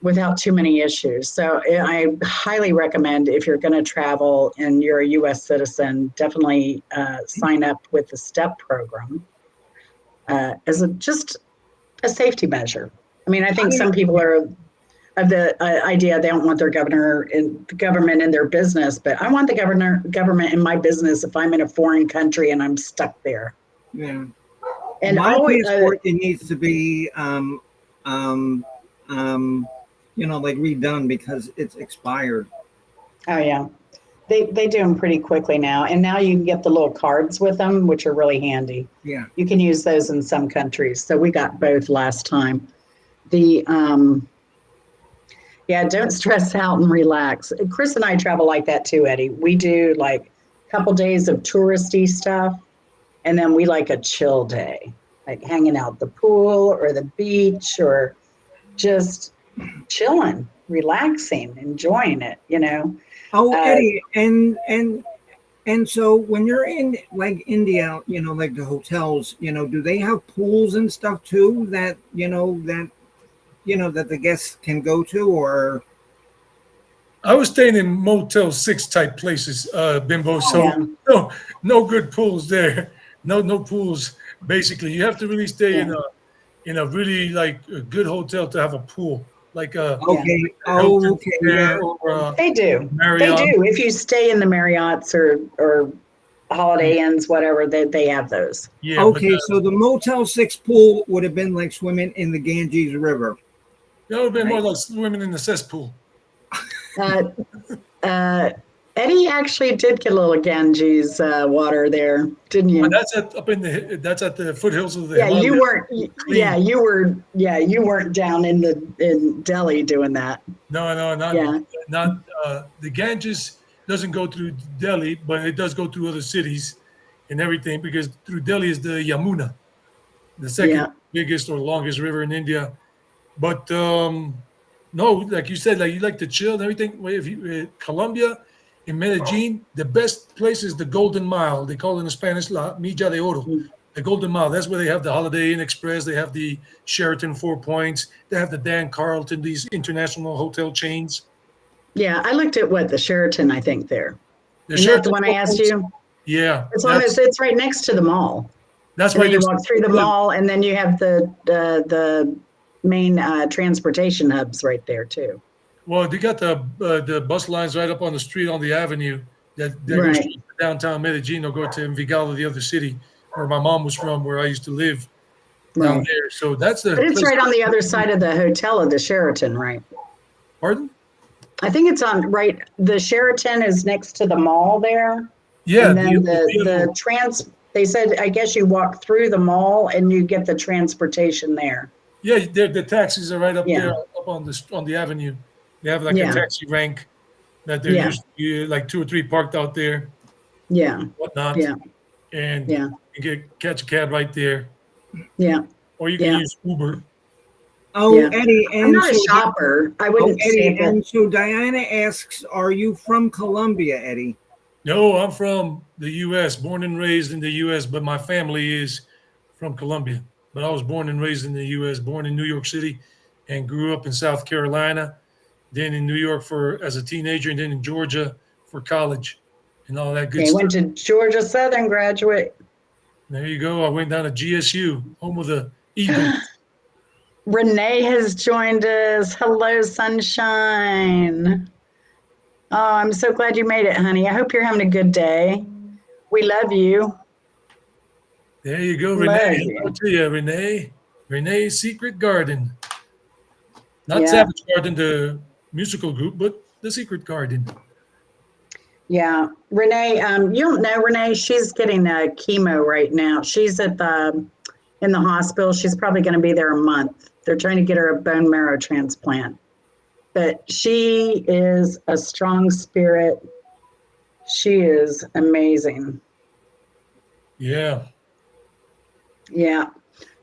without too many issues. So I highly recommend, if you're going to travel and you're a U.S. citizen, definitely sign up with the STEP program as just a safety measure. I mean, I think some people are of the idea they don't want their government in their business, but I want the government in my business if I'm in a foreign country and I'm stuck there. Yeah. And my always, passport, it needs to be like redone because it's expired. Oh yeah. They do them pretty quickly now, and now you can get the little cards with them, which are really handy. Yeah. You can use those in some countries. So we got both last time. Yeah, don't stress out and relax. Chris and I travel like that too, Eddie. We do like a couple days of touristy stuff, and then we like a chill day, like hanging out at the pool or the beach or just chilling, relaxing, enjoying it, you know. Oh, Eddie, and so when you're in like India, like the hotels, do they have pools and stuff too that that the guests can go to, or? I was staying in Motel 6 type places, Bimbo. So Yeah. no good pools there. No pools. Basically, you have to really stay in a really like a good hotel to have a pool, like a Okay. Oh, okay. Yeah. or They do. Marriott. They do. If you stay in the Marriotts or Holiday Inns, whatever, they have those. Yeah. Okay, so the Motel 6 pool would have been like swimming in the Ganges River. That would have been more like swimming in the cesspool. Eddie actually did get a little Ganges water there, didn't you? And that's that's at the foothills of the Yeah, Himalayas. you weren't. Yeah, you were. Yeah, you weren't down in Delhi doing that. No, not the Ganges doesn't go through Delhi, but it does go through other cities and everything, because through Delhi is the Yamuna, the second biggest or longest river in India. But no, like you said, like you like to chill and everything. If you Colombia, in Medellin, the best place is the Golden Mile. They call it in Spanish La Milla de Oro. The Golden Mile. That's where they have the Holiday Inn Express. They have the Sheraton 4 Points. They have the Dan Carlton, these international hotel chains. Yeah, I looked at the Sheraton, I think there. The Isn't that the one I asked you? Yeah. It's right next to the mall. That's why right. you walk through the mall, and then you have the main transportation hubs right there too. Well, they got the bus lines right up on the street on the avenue that goes Right. to downtown Medellin or go to Envigado, the other city where my mom was from, where I used to live down Right. there. So that's the But it's place- right on the other side of the hotel of the Sheraton, right? Pardon? I think it's on right. The Sheraton is next to the mall there. Yeah. And then they said, I guess you walk through the mall and you get the transportation there. Yeah, the taxis are right up Yeah. there, up on the avenue. They have like Yeah. a taxi rank that they're Yeah. usually like 2 or 3 parked out there, Yeah, whatnot. yeah, And yeah, you catch a cab right there, yeah. or you can Yeah. use Uber. Oh, Yeah. Eddie, I'm and not a so shopper. I wouldn't say Eddie, that. and so Diana asks, "Are you from Colombia, Eddie?" No, I'm from the U.S., born and raised in the U.S., but my family is from Colombia. But I was born and raised in the U.S., born in New York City, and grew up in South Carolina, then in New York as a teenager, and then in Georgia for college and all that good He stuff. went to Georgia Southern, graduate. There you go. I went down to GSU, home of the Eagles. Renee has joined us. Hello, sunshine. Oh, I'm so glad you made it, honey. I hope you're having a good day. We love you. There you go, Love Renee. you. Hello to you, Renee. Renee's Secret Garden. Not Yeah. Savage Garden, the musical group, but the Secret Garden. Yeah, Renee. You don't know Renee. She's getting chemo right now. She's in the hospital. She's probably going to be there a month. They're trying to get her a bone marrow transplant. But she is a strong spirit. She is amazing. Yeah. Yeah.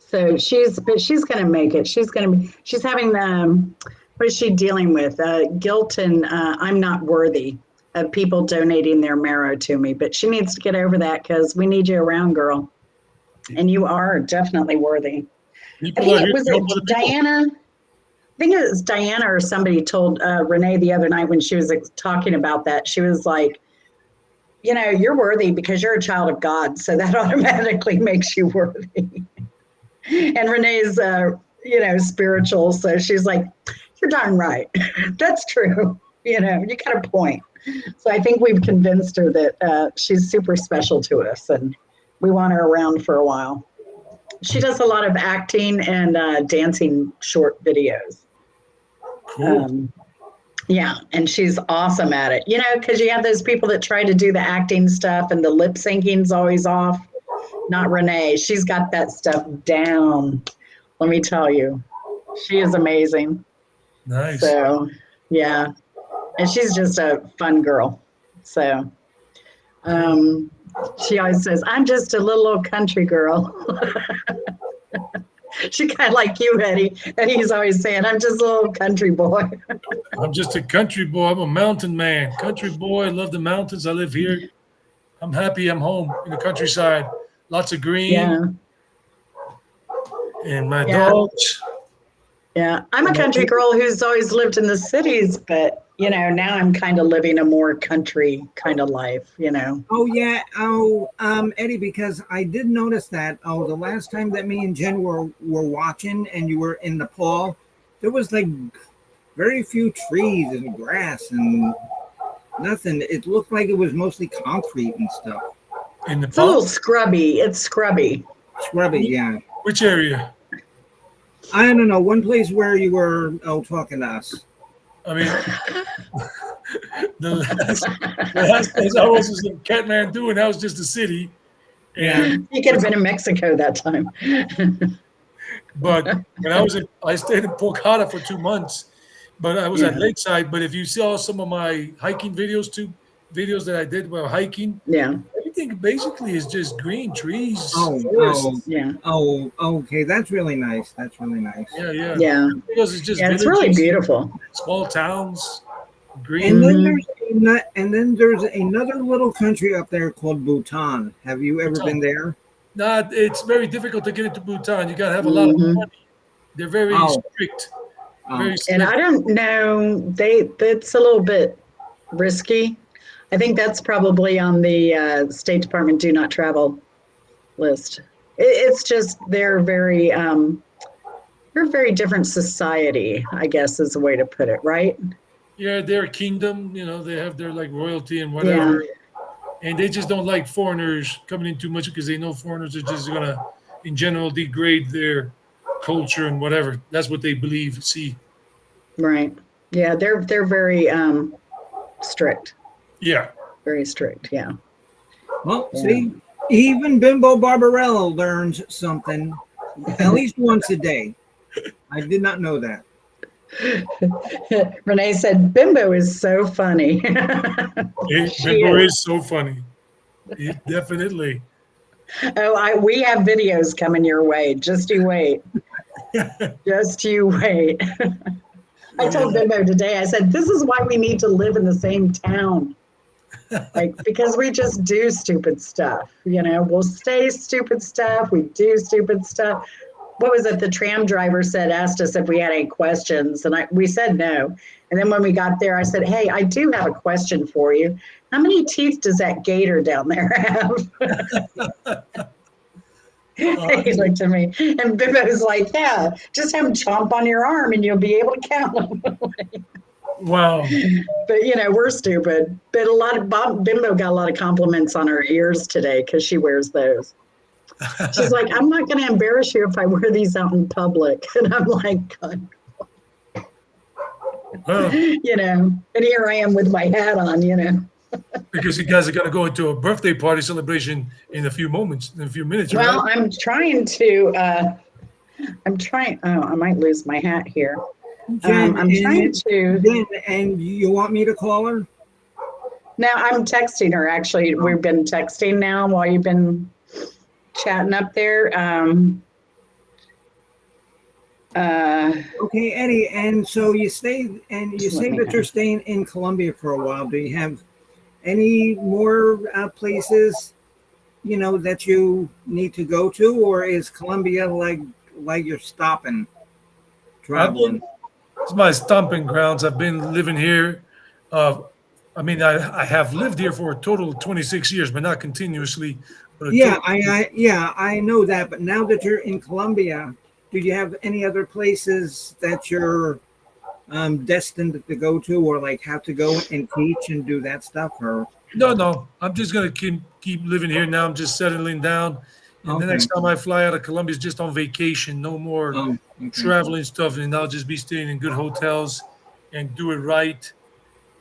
So she's going to make it. She's having what is she dealing with? Guilt and I'm not worthy of people donating their marrow to me. But she needs to get over that because we need you around, girl. And you are definitely worthy. People are here Was to help it other people. Diana? I think it was Diana or somebody told Renee the other night when she was talking about that. She was like, you're worthy because you're a child of God. So that automatically makes you worthy. And Renee's, spiritual. So she's like, you're darn right. That's true. You got a point. So I think we've convinced her that she's super special to us and we want her around for a while. She does a lot of acting and dancing short videos. Cool. Yeah, and she's awesome at it. Because you have those people that try to do the acting stuff and the lip syncing's always off. Not Renee. She's got that stuff down. Let me tell you, she is amazing. Nice. So, yeah, and she's just a fun girl. So, she always says, "I'm just a little old country girl." She kind of like you, Eddie. Eddie's always saying, "I'm just a little country boy." I'm just a country boy. I'm a mountain man. Country boy. I love the mountains. I live here. I'm happy. I'm home in the countryside. Lots of green. Yeah. And my Yeah. dogs. Yeah. I'm a country girl who's always lived in the cities, but now I'm kind of living a more country kind of life, Oh yeah. Oh, Eddie, because I did notice that. Oh, the last time that me and Jen were watching, and you were in Nepal, there was like very few trees and grass and nothing. It looked like it was mostly concrete and stuff. In It's a little Nepal? scrubby. It's scrubby. Scrubby, yeah. Which area? I don't know. One place where you were talking to us. I mean, the last place I was in Kathmandu, and that was just a city. And You could have been in Mexico that time. but when I stayed in Pokhara for 2 months, but I was at Lakeside. But if you saw some of my hiking videos, that I did while hiking, Yeah. everything basically is just green trees. Yeah. Oh, okay. That's really nice. That's really nice. Yeah. Yeah. Because it's just Yeah. It's really villages, beautiful. small towns, green. And then Mhm. there's another little country up there called Bhutan. Have you ever been there? It's very difficult to get into Bhutan. You got to have a lot of Mhm. money. They're very strict. Oh. Very And strict. I don't know, it's a little bit risky. I think that's probably on the State Department do not travel list. It's just they're a very different society, I guess is a way to put it, right? Yeah, they're a kingdom. They have their like royalty and whatever. And they just don't like foreigners coming in too much because they know foreigners are just gonna, in general, degrade their culture and whatever. That's what they believe. See. Right. Yeah, they're very strict. Yeah. Very strict, yeah. Well, see, even Bimbo Barbarella learns something at least once a day. I did not know that. Renee said, "Bimbo is so funny." Bimbo is so funny. Definitely. Oh, we have videos coming your way. Just you wait. Just you wait. I told Bimbo today, I said, "This is why we need to live in the same town." Because we just do stupid stuff. We'll say stupid stuff. We do stupid stuff. What was it? The tram driver asked us if we had any questions, and we said no. And then when we got there, I said, "Hey, I do have a question for you. How many teeth does that gator down there have?" He looked at me, and Bimbo was like, "Yeah, just have him chomp on your arm, and you'll be able to count them." Wow. But we're stupid. But Bimbo got a lot of compliments on her ears today because she wears those. She's like, "I'm not going to embarrass you if I wear these out in public." And I'm like, "God." Well, And here I am with my hat on, because you guys are gonna go into a birthday party celebration in a few minutes. Well, right? I'm trying to. Oh, I might lose my hat here. Jen, I'm trying to. Jen, and you want me to call her? Now I'm texting her. Actually, we've been texting now while you've been chatting up there. Okay, Eddie. And so you say that you're staying in Colombia for a while. Do you have any more places, that you need to go to, or is Colombia like you're stopping traveling? It's my stomping grounds. I've been living here. I have lived here for a total of 26 years, but not continuously. But I know that. But now that you're in Colombia, do you have any other places that you're destined to go to, or like have to go and teach and do that stuff? Or no, I'm just gonna keep living here now. I'm just settling down. And the next time I fly out of Colombia is just on vacation. No more traveling stuff, and I'll just be staying in good hotels and do it right.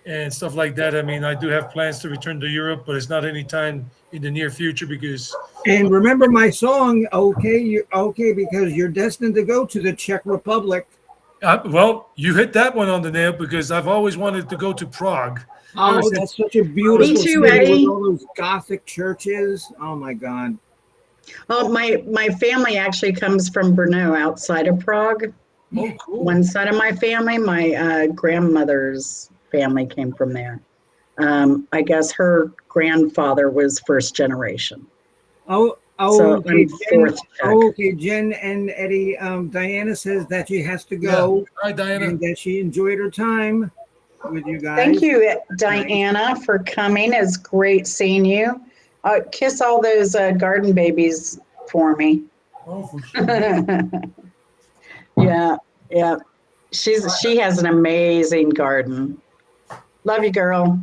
and stuff like that. I mean, I do have plans to return to Europe, but it's not anytime in the near future because And remember my song, okay, you're okay, because you're destined to go to the Czech Republic. well, you hit that one on the nail because I've always wanted to go to Prague. Ever Oh, since- that's such a beautiful too, city Eddie. with all those Gothic churches. Oh my God. Oh, my family actually comes from Brno, outside of Prague. Oh, cool. One side of my family, my grandmother's family came from there. I guess her grandfather was first generation. Oh, So okay, I'm Jen, fourth Czech. okay, Jen and Eddie. Diana says that she has to Yeah. go Hi, Diana. and that she enjoyed her time with you guys. Thank you, Diana, for coming. It's great seeing you. Kiss all those garden babies for me. Oh, for sure. Yeah, yeah. She has an amazing garden. Love you, girl.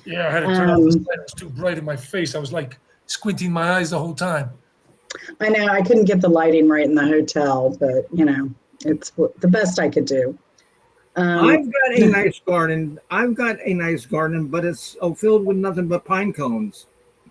Yeah, I had to turn off the light. It was too bright in my face. I was like squinting my eyes the whole time. I know I couldn't get the lighting right in the hotel, but it's the best I could do. I've got a nice garden. I've got a nice garden, but it's filled with nothing but pine cones.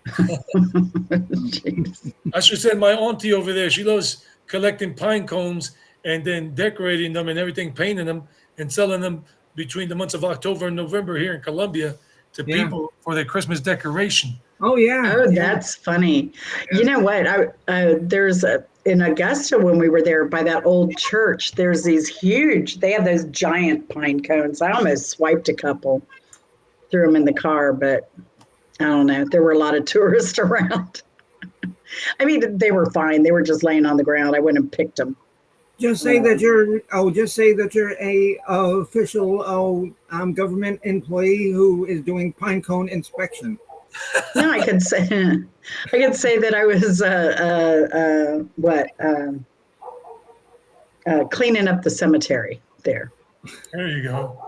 Jeez. I should send my auntie over there. She loves collecting pine cones and then decorating them and everything, painting them and selling them between the months of October and November here in Colombia to Yeah. people for their Christmas decoration. Oh yeah. Oh, yeah. that's funny. You know what? There's in Augusta when we were there by that old church. There's these huge. They have those giant pine cones. I almost swiped a couple, threw them in the car, but I don't know. There were a lot of tourists around. I mean, they were fine. They were just laying on the ground. I went and picked them. Just say that you're. Oh, just say that you're a official government employee who is doing pine cone inspection. No, I could say that I was cleaning up the cemetery there. There you go.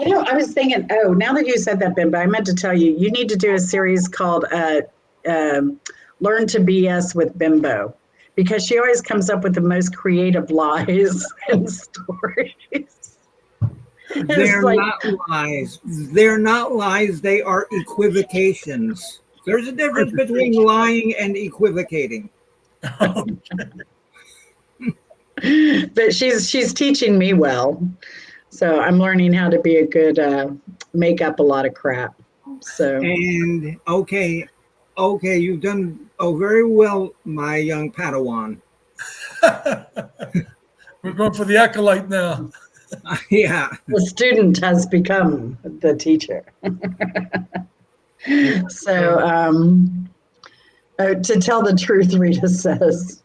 I was thinking, now that you said that, Bimbo, I meant to tell you, you need to do a series called Learn to BS with Bimbo, because she always comes up with the most creative lies and stories. They're not lies. They're not lies. They are equivocations. There's a difference between lying and equivocating. But she's teaching me well. So I'm learning how to be a good make up a lot of crap. So And okay, you've done very well, my young Padawan. We're going for the acolyte now. Yeah. the student has become the teacher. So to tell the truth, Rita says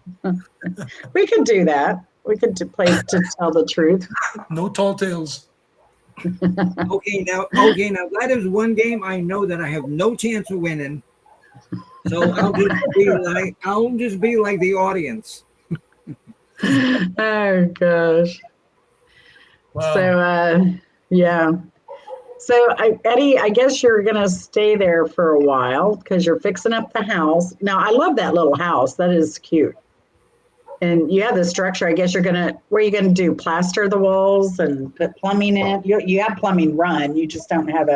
we could do that. We could play to tell the truth. No tall tales. Okay, now that is one game I know that I have no chance of winning. So I'll just be like the audience. Oh gosh. Wow. So yeah. So Eddie, I guess you're gonna stay there for a while because you're fixing up the house. Now I love that little house. That is cute. And you have the structure. I guess what are you gonna do? Plaster the walls and put plumbing in? You have plumbing run. You just don't have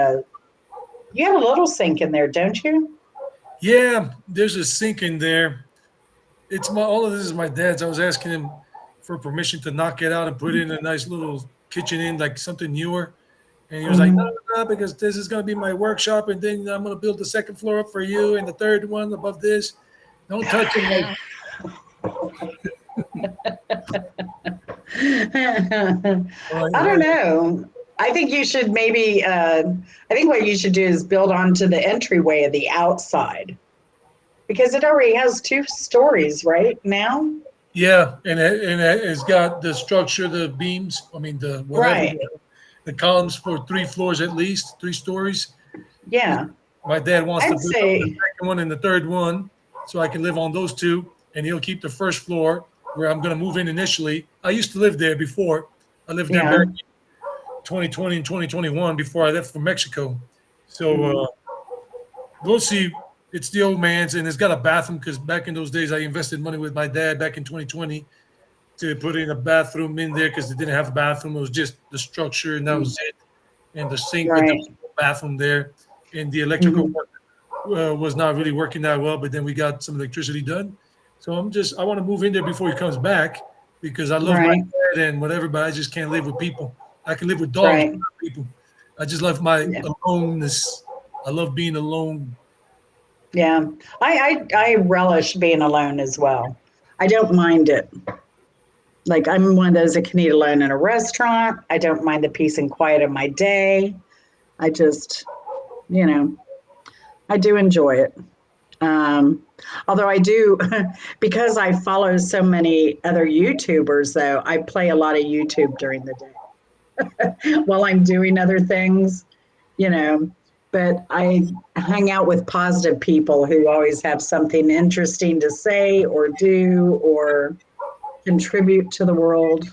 you have a little sink in there, don't you? Yeah, there's a sink in there. All of this is my dad's. I was asking him for permission to knock it out and put in a nice little kitchen in, like something newer. And he was like, no, because this is going to be my workshop, and then I'm going to build the second floor up for you and the third one above this. Don't touch it. I don't know. I think you should maybe, I think what you should do is build onto the entryway of the outside, because it already has 2 stories right now. Yeah, and it's got the structure, the beams, the whatever, Right. the columns for 3 floors at least, 3 stories. Yeah. My dad wants I'd to build say- the second one and the third one so I can live on those 2, and he'll keep the first floor where I'm going to move in initially. I used to live there before. I lived there Yeah. back in 2020 and 2021 before I left for Mexico. So we'll see. It's the old man's, and it's got a bathroom because back in those days I invested money with my dad back in 2020 to put in a bathroom in there because they didn't have a bathroom. It was just the structure, and that was it. and the sink with Right. the bathroom there, and the electrical Mhm. work was not really working that well. But then we got some electricity done. So I want to move in there before he comes back because I love my Right. dad and whatever, but I just can't live with people. I can live with dogs, but Right. not people. I just love my Yeah. aloneness. I love being alone. Yeah. I relish being alone as well. I don't mind it. Like I'm one of those that can eat alone in a restaurant. I don't mind the peace and quiet of my day. I just, you know, I do enjoy it. Um, Although I do, because I follow so many other YouTubers, though, I play a lot of YouTube during the day while I'm doing other things, you know. But I hang out with positive people who always have something interesting to say or do or contribute to the world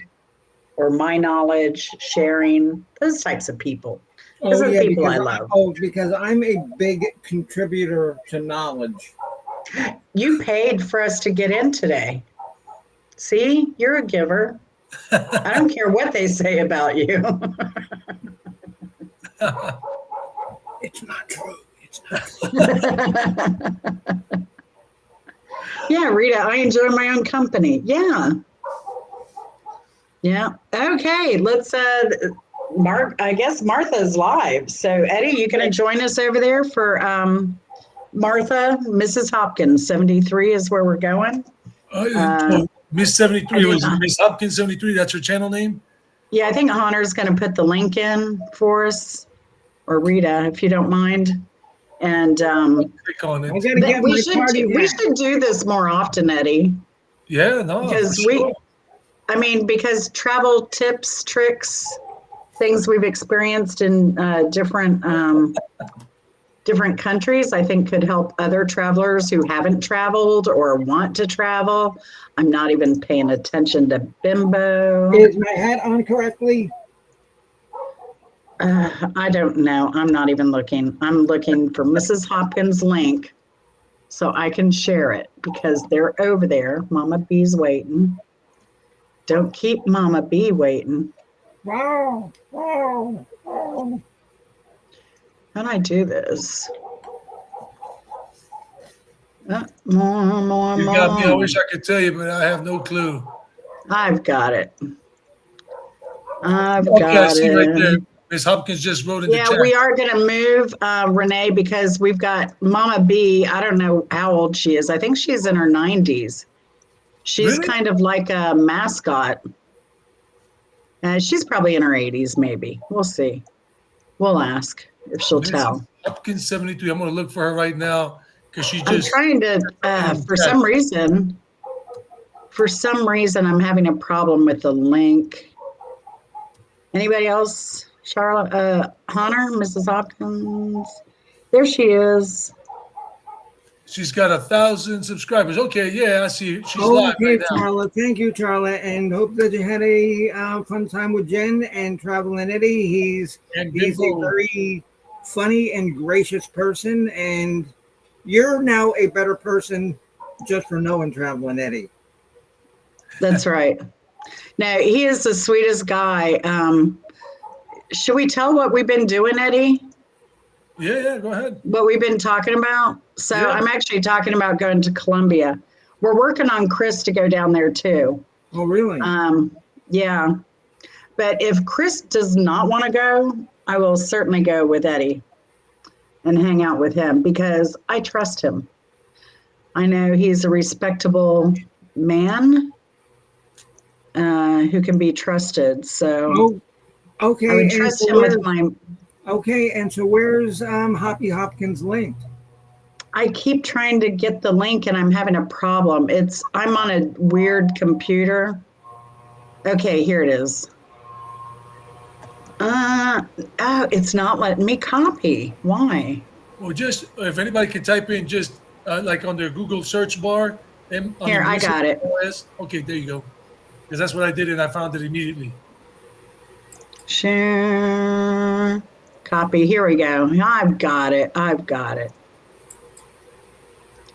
or my knowledge, sharing, those types of people. Those Oh are the yeah, people I love. because I'm a big contributor to knowledge. You paid for us to get in today. See, you're a giver. I don't care what they say about you. It's not true. It's not true. Yeah, Rita, I enjoy my own company. Yeah. Yeah. Okay, let's Mark, I guess Martha's live. So Eddie, you gonna join us over there for Martha, Mrs. Hopkins, 73 is where we're going. Miss 73 I think, was Miss Hopkins 73. That's her channel name. yeah, I think Hunter's gonna put the link in for us, or Rita, if you don't mind. And Click on I it. gotta get my party we hat. should do this more often, Eddie, Yeah, no, for because sure. because travel tips, tricks, things we've experienced in different countries, I think could help other travelers who haven't traveled or want to travel. I'm not even paying attention to Bimbo. Is my hat on correctly? I don't know. I'm not even looking. I'm looking for Mrs. Hopkins' link so I can share it because they're over there. Mama B's waiting. Don't keep Mama B waiting. Wow. Wow. Wow. How do I do this? More. You got me. I wish I could tell you, but I have no clue. I've got it. I've Okay, I got see right there. it. Miss Hopkins just wrote in the Yeah, chat. we are going to move, Renee, because we've got Mama B. I don't know how old she is. I think she's in her 90s. She's Really? kind of like a mascot. She's probably in her 80s, maybe. We'll see. We'll ask if she'll Miss tell. Hopkins 73. I'm going to look for her right now because she I'm just. trying to, for some reason, I'm having a problem with the link. Anybody else? Charlotte, Hunter, Mrs. Hopkins. There she is. She's got 1,000 subscribers. Okay, yeah, I see. She's live Okay, right now. Charlotte. Thank you, Charlotte, and hope that you had a fun time with Jen and Traveling Eddie. He's And a Bimbo. very funny and gracious person, and you're now a better person just for knowing Traveling Eddie. That's right. No, he is the sweetest guy. Should we tell what we've been doing, Eddie? Yeah, go ahead. What we've been talking about? So Yeah. I'm actually talking about going to Colombia. We're working on Chris to go down there too. Oh, really? Yeah. But if Chris does not want to go, I will certainly go with Eddie and hang out with him because I trust him. I know he's a respectable man who can be trusted. So Oh, okay. I would and trust so him with my. Okay, and so where's Hoppy Hopkins linked? I keep trying to get the link and I'm having a problem. I'm on a weird computer. Okay, here it is. It's not letting me copy. Why? Well, just if anybody can type in just like on their Google search bar. Here, I got it. Okay, there you go. Because that's what I did and I found it immediately. Share. Copy. Here we go. I've got it.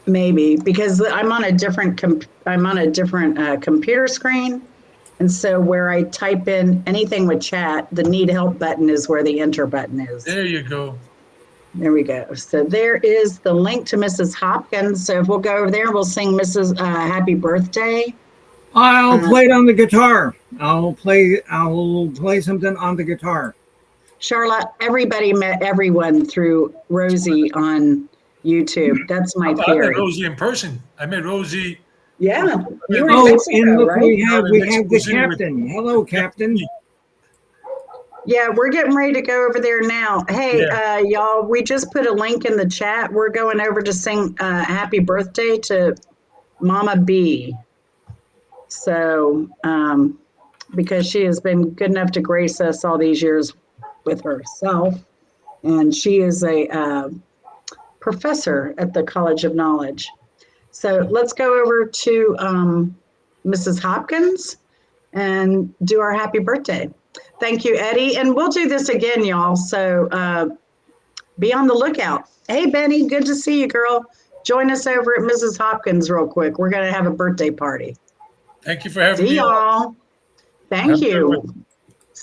Maybe because I'm on a different computer screen, And so where I type in anything with chat, the need help button is where the enter button is. There you go. There we go. So there is the link to Mrs. Hopkins. So if we'll go over there, we'll sing Mrs. Happy Birthday. I'll play it on the guitar. I'll play something on the guitar. Charlotte, everybody met everyone through Rosie on YouTube. That's my I met theory. Rosie in person. I met Rosie. Yeah. You were in Oh, Mexico, and look, right? we have the Mexico City with- captain. Hello, captain. Yeah, we're getting ready to go over there now. Hey, Yeah. y'all, we just put a link in the chat. We're going over to sing happy birthday to Mama B. So, because she has been good enough to grace us all these years with herself. And she is a professor at the College of Knowledge. So let's go over to Mrs. Hopkins and do our happy birthday. Thank you, Eddie. And we'll do this again, y'all. So be on the lookout. Hey, Benny, good to see you, girl. Join us over at Mrs. Hopkins real quick. We're going to have a birthday party. Thank you for having See me on. y'all. Thank Have a good you. one.